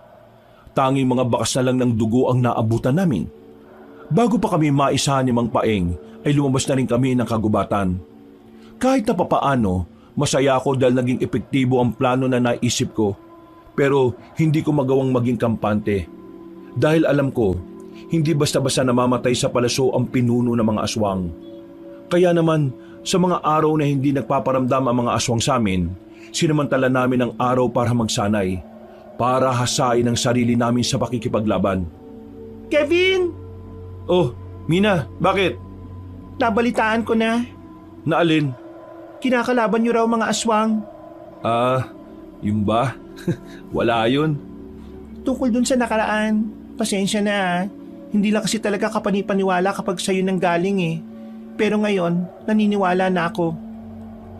Tanging mga bakas na lang ng dugo ang naabutan namin. Bago pa kami maisahan ni Mang Paeng ay lumabas na rin kami ng kagubatan. Kahit na papaano, masaya ako dahil naging epektibo ang plano na naisip ko. Pero hindi ko magawang maging kampante. Dahil alam ko, hindi basta-basta namamatay sa palasyo ang pinuno ng mga aswang. Kaya naman, sa mga araw na hindi nagpaparamdam ang mga aswang sa amin, sinamantala namin ang araw para magsanay, para hasain ang sarili namin sa pakikipaglaban. Kevin! Oh, Mina, bakit? Nabalitaan ko na. Naalin? Kinakalaban niyo raw mga aswang. Yun ba? Wala yun. Tungkol dun sa nakaraan. Pasensya na ah. Hindi lang kasi talaga kapanipaniwala kapag sa'yo nang galing eh. Pero ngayon, naniniwala na ako.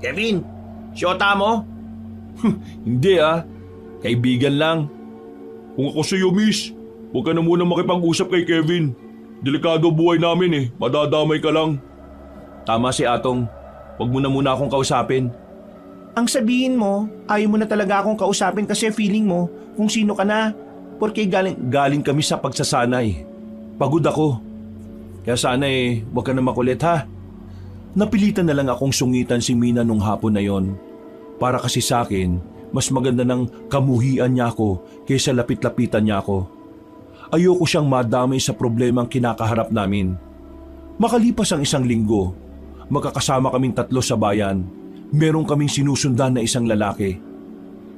Kevin, siyota mo? Hindi kaibigan lang. Kung ako sa'yo, miss, huwag ka na muna makipag-usap kay Kevin. Delikado buhay namin eh, madadamay ka lang. Tama si Atong, wag mo na muna akong kausapin. Ang sabihin mo, ayaw mo na talaga akong kausapin kasi feeling mo kung sino ka na. Porque Galing kami sa pagsasanay. Pagod ako. Kaya sana wag ka na makulit ha. Napilitan na lang akong sungitan si Mina nung hapon na yon. Para kasi sa akin, mas maganda ng kamuhian niya ako kaysa lapit-lapitan niya ako. Ayoko siyang madamay sa problemang kinakaharap namin. Makalipas ang 1 linggo, magkakasama kaming 3 sa bayan. Meron kaming sinusundan na isang lalaki.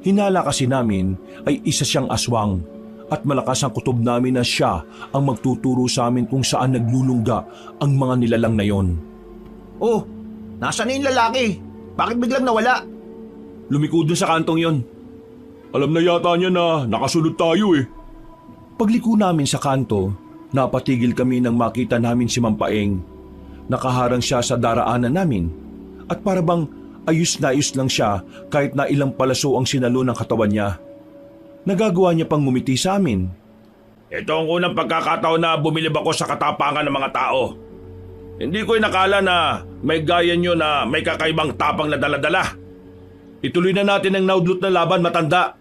Hinala kasi namin ay isa siyang aswang at malakas ang kutob namin na siya ang magtuturo sa amin kung saan naglulungga ang mga nilalang na yon. Oh, nasaan na yung lalaki? Bakit biglang nawala? Lumiko dun sa kantong yon. Alam na yata niya na nakasunod tayo eh. Pagliko namin sa kanto, napatigil kami nang makita namin si Mang Paeng. Nakaharang siya sa daraanan namin at para bang ayos na ayos lang siya kahit na ilang palaso ang sinalo ng katawan niya. Nagagawa niya pang ngumiti sa amin. Ito ang unang pagkakataon na bumilib ako sa katapangan ng mga tao. Hindi ko inakala na may gaya nyo na may kakaibang tapang na daladala. Ituloy na natin ang naudlot na laban, matanda.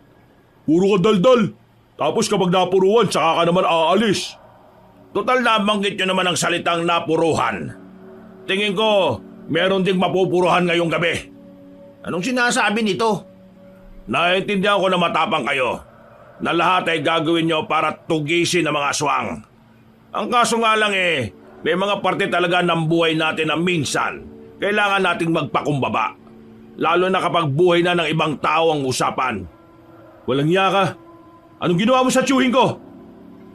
Puro ka daldal. Tapos kapag napuruan, saka ka naman aalis. Total nabanggit nyo naman ang salitang napuruhan. Tingin ko, meron ding mapupuruhan ngayong gabi. Anong sinasabi nito? Naiintindihan ko na matapang kayo. Na lahat ay gagawin nyo para tugisin ang mga aswang. Ang kaso nga lang may mga parte talaga ng buhay natin na minsan kailangan nating magpakumbaba. Lalo na kapag buhay na ng ibang tao ang usapan. Walang hiya ka. Anong ginawa mo sa tiyuhin ko?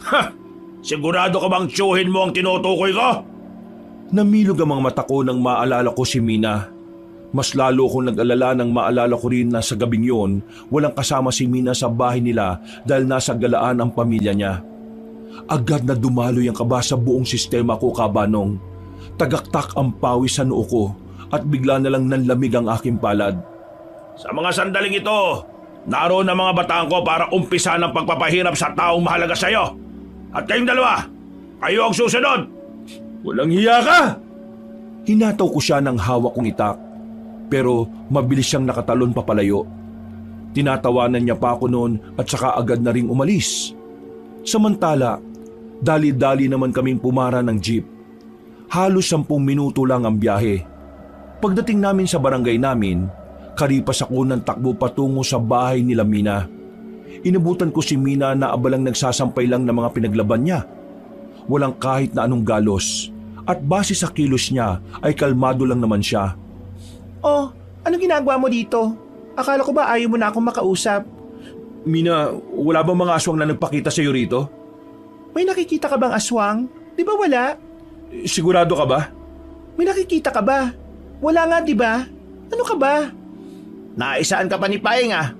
Ha! Sigurado ka bang tiyuhin mo ang tinutukoy ko? Namilog ang mga mata ko nang maalala ko si Mina. Mas lalo akong nag-alala nang maalala ko rin na sa gabing yon, walang kasama si Mina sa bahay nila dahil nasa galaan ang pamilya niya. Agad na dumaloy ang kaba sa buong sistema ko, Kabanong. Tagaktak ang pawis sa noo ko at bigla na lang nanlamig ang aking palad. Sa mga sandaling ito, naroon ang mga bataan ko para umpisa ng pagpapahirap sa taong mahalaga sa iyo. At kayong dalawa, kayo ang susunod! Walang hiya ka! Hinataw ko siya ng hawak kong itak, pero mabilis siyang nakatalon papalayo. Tinatawanan niya pa ako noon at saka agad na ring umalis. Samantala, dali-dali naman kaming pumara ng jeep. Halos 10 minuto lang ang biyahe. Pagdating namin sa barangay namin, Karipas ako ng takbo patungo sa bahay nila Mina. Inabutan ko si Mina na abalang nagsasampay lang ng mga pinaglaban niya. Walang kahit na anong galos. At base sa kilos niya ay kalmado lang naman siya. Oh, anong ginagawa mo dito? Akala ko ba ayaw mo na akong makausap? Mina, wala bang mga aswang na nagpakita sa iyo rito? May nakikita ka bang aswang? Di ba wala? Sigurado ka ba? May nakikita ka ba? Wala nga, di ba? Ano ka ba? Naisaan ka pa ni Paeng ah.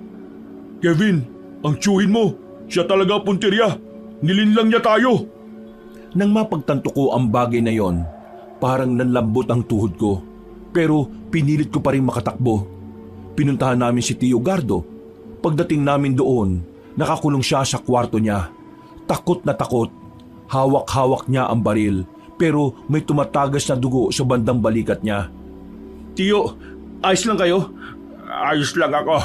Kevin, ang tiyuhin mo, siya talaga punteriya. Nilinlang niya tayo. Nang mapagtanto ko ang bagay na yon, parang nanlambot ang tuhod ko. Pero pinilit ko pa rin makatakbo. Pinuntahan namin si Tio Gardo. Pagdating namin doon, nakakulong siya sa kwarto niya. Takot na takot. Hawak-hawak niya ang baril, pero may tumatagas na dugo sa bandang balikat niya. Tiyo, ayos lang kayo? Ayos lang ako.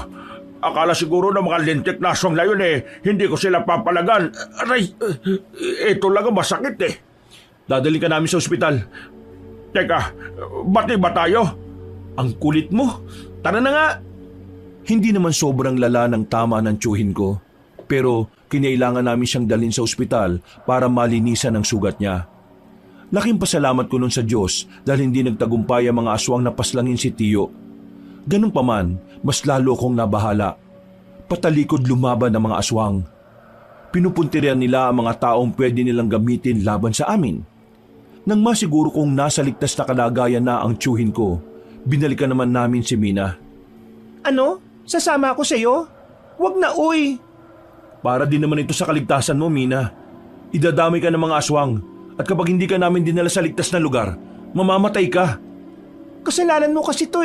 Akala siguro ng mga lintik na aswang na yun hindi ko sila papalagan. Aray, ito lang ang masakit Dadalhin ka namin sa ospital. Teka, bati ba tayo? Ang kulit mo. Tara na nga. Hindi naman sobrang lala ng tama ng tiyuhin ko. Pero kinailangan namin siyang dalhin sa ospital para malinisan ang sugat niya. Laking pasalamat ko nun sa Diyos dahil hindi nagtagumpay ang mga aswang na paslangin si Tiyo. Ganun pa man, mas lalo akong nabahala. Patalikod lumaban ang mga aswang. Pinupuntirian nila ang mga taong pwede nilang gamitin laban sa amin. Nang masiguro kong nasa ligtas na kalagayan na ang tiyuhin ko, binalikan naman namin si Mina. Ano? Sasama ako sa'yo? Wag na uy! Para din naman ito sa kaligtasan mo, Mina. Idadamay ka ng mga aswang at kapag hindi ka namin dinala sa ligtas na lugar, mamamatay ka. Kasalanan mo kasi to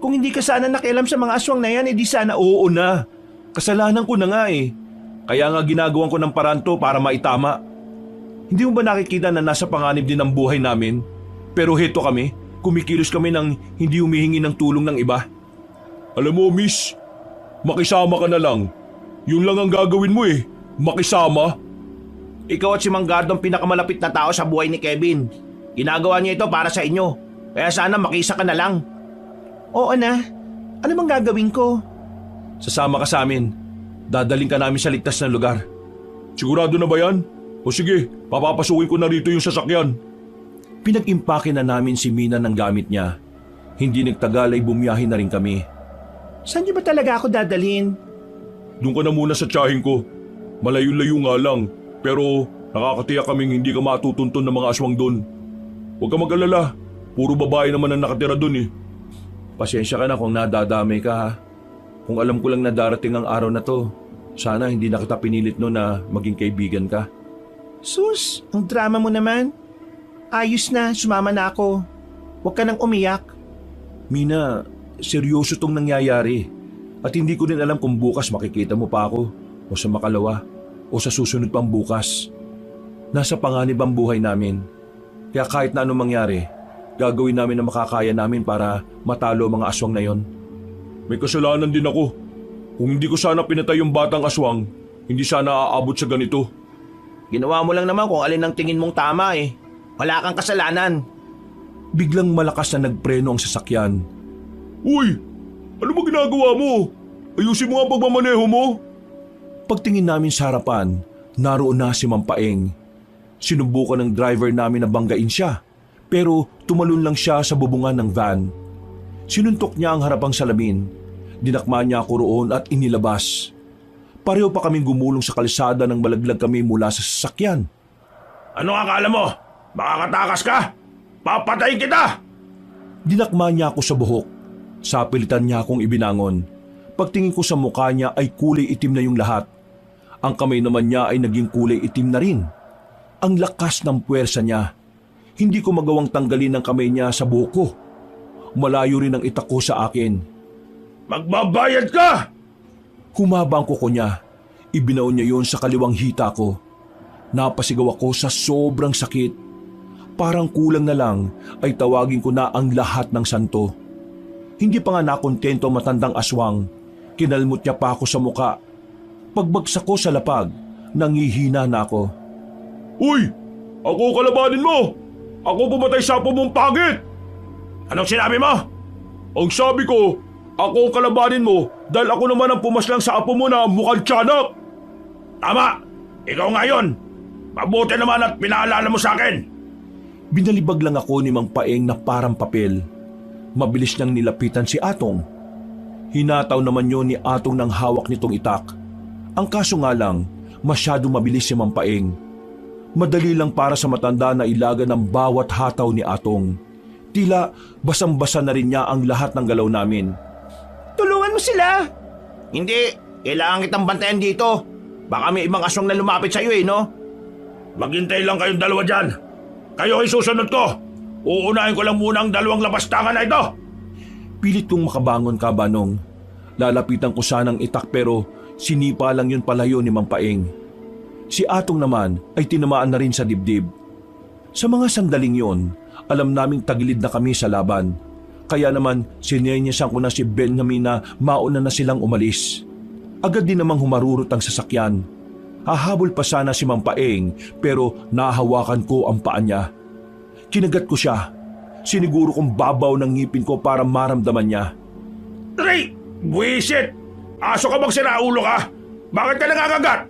Kung hindi ka sana nakialam sa mga aswang na yan, edi sana Oo na. Kasalanan ko na nga Kaya nga ginagawan ko ng paraan to para maitama. Hindi mo ba nakikita na nasa panganib din ang buhay namin? Pero heto kami, kumikilos kami nang hindi humihingi ng tulong ng iba. Alam mo, miss, makisama ka na lang. Yun lang ang gagawin mo makisama. Ikaw at si Mang Gardo ang pinakamalapit na tao sa buhay ni Kevin. Ginagawa niya ito para sa inyo. Kaya sana makisa ka na lang. Oo na. Ano bang gagawin ko? Sasama ka sa amin. Dadaling ka namin sa ligtas na lugar. Sigurado na ba yan? O sige, papapasukin ko na rito yung sasakyan. Pinag-impake na namin si Mina ng gamit niya. Hindi nagtagal ay bumiyahin na rin kami. Saan niyo ba talaga ako dadalhin? Doon ka na muna sa tiyahin ko. Malayo-layo nga lang, pero nakakatiyak kaming hindi ka matutuntun ng mga aswang doon. Huwag ka mag-alala, puro babae naman ang nakatira doon Pasensya ka na kung nadadamay ka ha. Kung alam ko lang na darating ang araw na to, sana hindi na kita pinilit no na maging kaibigan ka. Sus, ang drama mo naman. Ayos na, sumama na ako. Huwag ka nang umiyak. Mina, seryoso tong nangyayari. At hindi ko rin alam kung bukas makikita mo pa ako, o sa makalawa, o sa susunod pang bukas. Nasa panganib ang buhay namin. Kaya kahit na anong mangyari, gagawin namin ang makakaya namin para matalo ang mga aswang na yon. May kasalanan din ako. Kung hindi ko sana pinatay yung batang aswang, hindi sana aabot sa ganito. Ginawa mo lang naman kung alin ang tingin mong tama Wala kang kasalanan. Biglang malakas na nagpreno ang sasakyan. Uy! Ano ba ginagawa mo? Ayusin mo ang pagmamaneho mo. Pagtingin namin sa harapan, naroon na si Mang Paeng. Sinubukan ng driver namin na banggain siya, pero tumalon lang siya sa bubungan ng van. Sinuntok niya ang harapang salamin. Dinakma niya ako roon at inilabas. Pareho pa kaming gumulong sa kalsada nang malaglag kami mula sa sasakyan. Ano akala mo? Makakatakas ka? Papatayin kita! Dinakma niya ako sa buhok. Sapilitan niya akong ibinangon. Pagtingin ko sa mukha niya ay kulay itim na yung lahat. Ang kamay naman niya ay naging kulay itim na rin. Ang lakas ng puwersa niya. Hindi ko magawang tanggalin ang kamay niya sa buhok ko. Malayo rin ang itak ko sa akin. Magbabayad ka! Humaba ang kuko niya. Ibinaon niya yon sa kaliwang hita ko. Napasigaw ako sa sobrang sakit. Parang kulang na lang ay tawagin ko na ang lahat ng santo. Hindi pa nga nakontento ang matandang aswang. Kinalmot niya pa ako sa muka. Pagbagsak ko sa lapag, nangihina na ako. Uy! Ako kalabanin mo! Ako pumatay sa mong pangit! Anong sinabi mo? Ang sabi ko, Ako ang kalabanin mo dahil ako naman ang pumaslang sa apo mo na mukhang tiyanak. Tama! Ikaw nga yun! Mabuti naman at pinaalala mo sa akin. Binalibag lang ako ni Mang Paeng na parang papel. Mabilis niyang nilapitan si Atong. Hinataw naman yun ni Atong ng hawak nitong itak. Ang kaso nga lang, masyado mabilis si Mang Paeng. Madali lang para sa matanda na ilaga ng bawat hataw ni Atong. Tila basang-basa na rin niya ang lahat ng galaw namin. Tulungan mo sila! Hindi, kailangan kitang bantayan dito. Baka may ibang aswang na lumapit sa'yo no? Maghintay lang kayong dalawa dyan. Kayo ay susunod ko. Uunahin ko lang muna ang dalawang labastangan na ito. Pilit kong makabangon ka, Banong. Lalapitan ko sanang itak pero sinipa lang yun palayo ni Mang Paeng. Si Atong naman ay tinamaan na rin sa dibdib. Sa mga sandaling yon, alam naming tagilid na kami sa laban. Kaya naman sinenyasan ko na si Benjamin na mauna na silang umalis. Agad din namang humarurot ang sasakyan. Hahabol pa sana si Mang Paeng pero nahawakan ko ang paa niya. Kinagat ko siya. Siniguro kong babaw ng ngipin ko para maramdaman niya. Ray! Buwisit! Aso ka bang siraulo ka? Bakit ka nangangagat?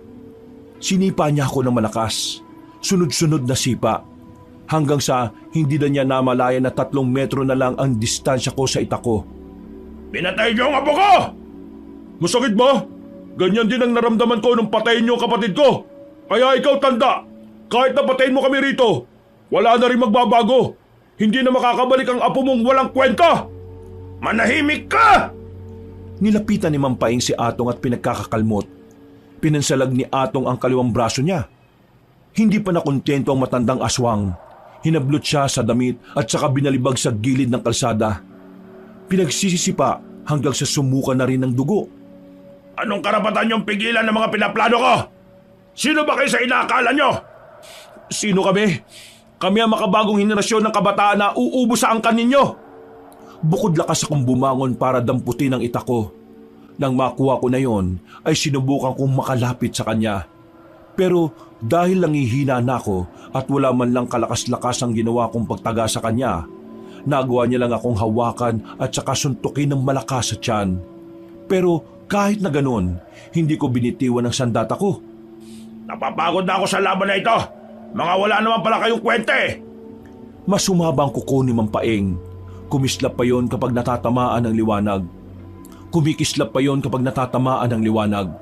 Sinipa niya ako ng malakas. Sunod-sunod na sipa. Hanggang sa hindi na niya namalaya na 3 metro na lang ang distansya ko sa itak ko. Pinatay niyo ang apo ko! Masakit ba? Ganyan din ang naramdaman ko nung patayin niyo ang kapatid ko. Kaya ikaw tanda, kahit na patayin mo kami rito, wala na rin magbabago. Hindi na makakabalik ang apo mong walang kwenta. Manahimik ka! Nilapitan ni Mang Paeng si Atong at pinagkakakalmot. Pinansalag ni Atong ang kaliwang braso niya. Hindi pa nakontento ang matandang aswang. Hinablot siya sa damit at saka binalibag sa gilid ng kalsada. Pinagsisisipa hanggang sa sumuka na rin ng dugo. Anong karapatan niyong pigilan ng mga pinaplano ko? Sino ba kayo sa inaakala niyo? Sino kami? Kami ang makabagong henerasyon ng kabataan na uubo sa angkan ninyo. Bukod lakas akong bumangon para damputin ang itak ko. Nang makuha ko na yon, ay sinubukan kong makalapit sa kanya. Pero dahil langihina na ako at wala man lang kalakas-lakas ang ginawa kong pagtaga sa kanya, nagawa niya lang akong hawakan at saka suntukin ng malakas sa tiyan. Pero kahit na ganun, hindi ko binitiwan ang sandata ko. Napapagod na ako sa laban na ito. Mga wala naman pala kayong kwenta eh. Mas humaba ang kuko ni Mang Paeng. Kumislap pa yon kapag natatamaan ng liwanag. Kumikislap pa yon kapag natatamaan ng liwanag.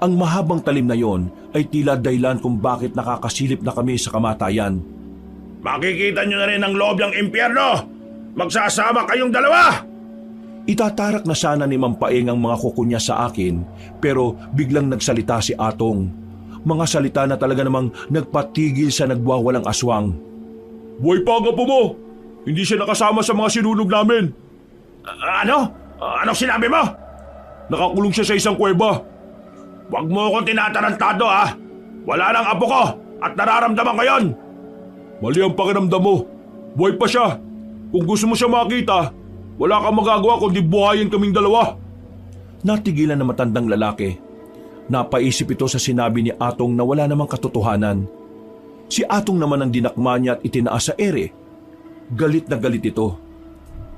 Ang mahabang talim na yon ay tila dahilan kung bakit nakakasilip na kami sa kamatayan. Makikita nyo na rin ang loob ng impyerno. Magsasama kayong dalawa. Itatarak na sana ni Mang Paeng ang mga kuko niya sa akin pero biglang nagsalita si Atong. Mga salita na talaga namang nagpatigil sa nagwawalang aswang. Buhay pa ang apo mo. Hindi siya nakasama sa mga sinunog namin. Ano? Anong sinabi mo? Nakakulong siya sa isang kuweba. Huwag mo akong tinatarantado ha. Wala nang apo ko at nararamdaman ko yon. Mali ang pakiramdam mo. Buhay pa siya. Kung gusto mo siya makita, wala kang magagawa kundi buhayin kaming dalawa. Natigilan na matandang lalaki. Napaisip ito sa sinabi ni Atong na wala namang katotohanan. Si Atong naman ang dinakma niya at itinaas sa ere. Galit na galit ito.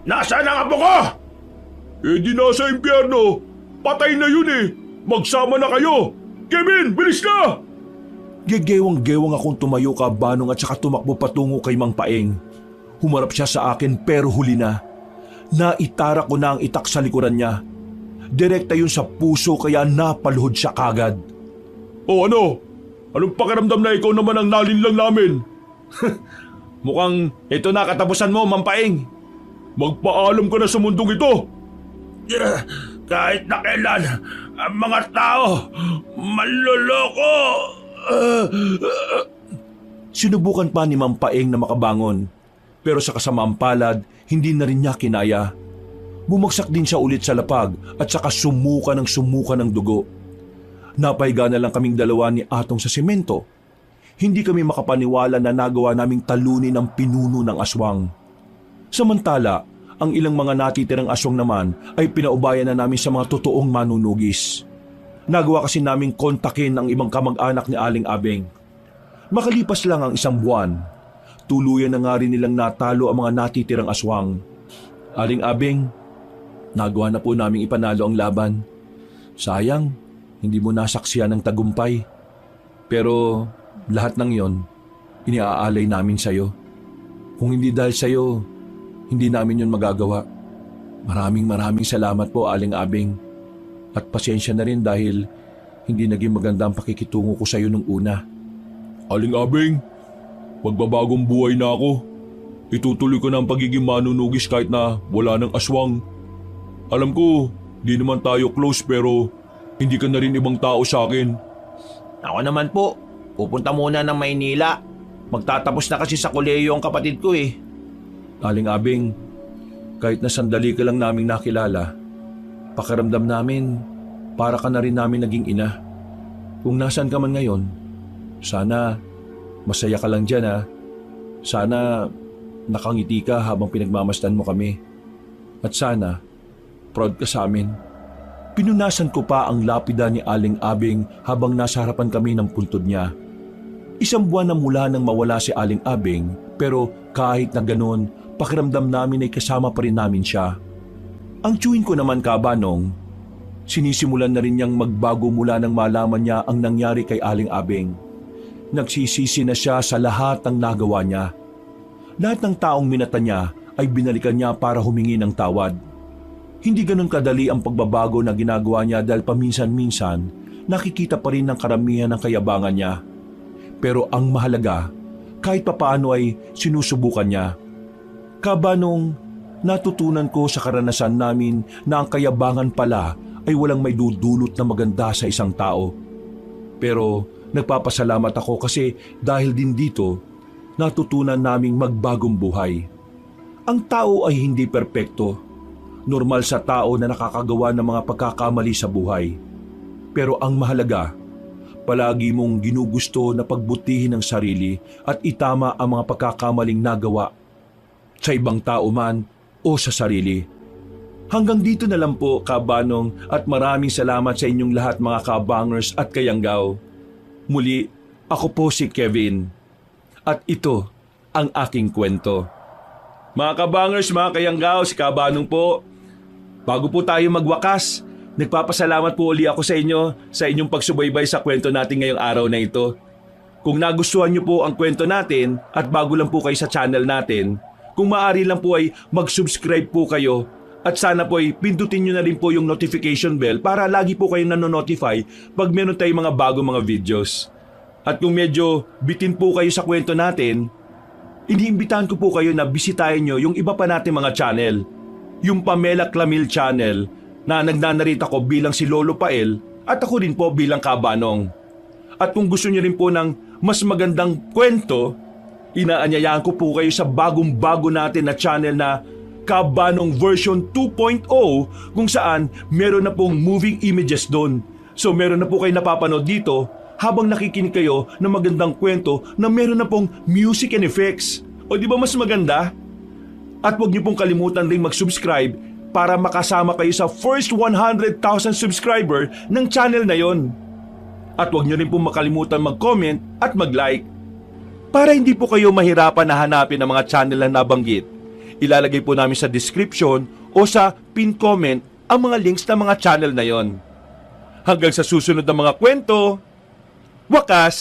Nasaan ang apo ko? Eh di nasa impyerno. Patay na yun eh. Magsama na kayo. Kevin, bilis na! Gegewang-gewang akong tumayo ka, Banong, at saka tumakbo patungo kay Mang Paeng. Humarap siya sa akin pero huli na. Naitara ko na ang itak sa likuran niya. Direkta yun sa puso kaya napaluhod siya kagad. O ano? Anong pakiramdam na ikaw naman ang nalinlang namin? Mukhang ito na katapusan mo, Mang Paeng. Magpaalam ka na sa mundong ito. Kahit na kailan, ang mga tao, manloloko. Sinubukan pa ni Mang Paeng na makabangon. Pero sa kasamaang palad, hindi na rin niya kinaya. Bumagsak din siya ulit sa lapag at saka sumuka ng dugo. Napahiga na lang kaming dalawa ni Atong sa semento. Hindi kami makapaniwala na nagawa naming talunin ang pinuno ng aswang. Samantala, ang ilang mga natitirang aswang naman ay pinaubayan na namin sa mga totoong manunugis. Nagawa kasi naming kontakin ang ibang kamag-anak ni Aling Abeng. Makalipas lang ang 1 buwan, tuluyan na nga rin nilang natalo ang mga natitirang aswang. Aling Abeng, Nagawa na po naming ipanalo ang laban. Sayang, hindi mo nasaksiyan ng tagumpay. Pero lahat ng yon, iniaalay namin sa'yo. Kung hindi dahil sa'yo, hindi namin yon magagawa. Maraming salamat po, Aling Abing. At pasensya na rin dahil hindi naging maganda ang pakikitungo ko sa'yo nung una. Aling Abing, magbabagong buhay na ako. Itutuloy ko na ang pagiging manunugis kahit na wala ng aswang. Alam ko, di naman tayo close pero hindi ka na rin ibang tao sa akin. Ako naman po, pupunta muna ng Maynila. Magtatapos na kasi sa kolehiyo ang kapatid ko eh. Aling Abing, kahit na sandali ka lang naming nakilala, pakiramdam namin para ka na rin namin naging ina. Kung nasaan ka man ngayon, sana masaya ka lang dyan ha. Sana nakangiti ka habang pinagmamasdan mo kami. At sana proud ka sa amin. Pinunasan ko pa ang lapida ni Aling Abing habang nasa harapan kami ng puntod niya. Isang buwan na mula nang mawala si Aling Abing, pero kahit na ganoon, pakiramdam namin ay kasama pa rin namin siya. Ang tiyuhin ko naman, Kabanong, sinisimulan na rin niyang magbago mula nang malaman niya ang nangyari kay Aling Abing. Nagsisisi na siya sa lahat ng nagawa niya. Lahat ng taong minata niya ay binalikan niya para humingi ng tawad. Hindi ganun kadali ang pagbabago na ginagawa niya dahil paminsan-minsan nakikita pa rin ng karamihan ng kayabangan niya. Pero ang mahalaga, kahit papaano ay sinusubukan niya. Kabanong, natutunan ko sa karanasan namin na ang kayabangan pala ay walang may dudulot na maganda sa isang tao. Pero nagpapasalamat ako kasi dahil din dito, natutunan naming magbagong buhay. Ang tao ay hindi perpekto. Normal sa tao na nakakagawa ng mga pagkakamali sa buhay. Pero ang mahalaga, palagi mong ginugusto na pagbutihin ang sarili at itama ang mga pagkakamaling nagawa sa ibang tao man o sa sarili. Hanggang dito na lang po, Kabanong, at maraming salamat sa inyong lahat mga kabangers at kayanggaw. Muli, ako po si Kevin. At ito ang aking kwento. Mga kabangers, mga kayanggaw, si Kabanong po. Bago po tayo magwakas, nagpapasalamat po uli ako sa inyo sa inyong pagsubaybay sa kwento natin ngayong araw na ito. Kung nagustuhan niyo po ang kwento natin at bago lang po kayo sa channel natin, kung maaari lang po ay mag-subscribe po kayo at sana po ay pindutin niyo na rin po yung notification bell para lagi po kayong nanonotify pag meron tayong mga bagong mga videos. At kung medyo bitin po kayo sa kwento natin, iniimbitahan ko po kayo na bisitahin niyo yung iba pa natin mga channel. Yung Pamela Clamil channel na nagnanarita ko bilang si Lolo Pael at ako rin po bilang Kabanong. At kung gusto niyo rin po ng mas magandang kwento, inaanyayahan ko po kayo sa bagong-bago natin na channel na Kabanong version 2.0 kung saan meron na pong moving images doon. So meron na po kayo napapanood dito habang nakikinig kayo ng magandang kwento na meron na pong music and effects. O di ba mas maganda? At huwag niyo pong kalimutan ring mag-subscribe para makasama kayo sa first 100,000 subscriber ng channel na yon. At huwag niyo rin pong makalimutan mag-comment at mag-like. Para hindi po kayo mahirapan na hanapin ang mga channel na nabanggit, ilalagay po namin sa description o sa pin comment ang mga links ng mga channel na yon. Hanggang sa susunod na mga kwento, wakas!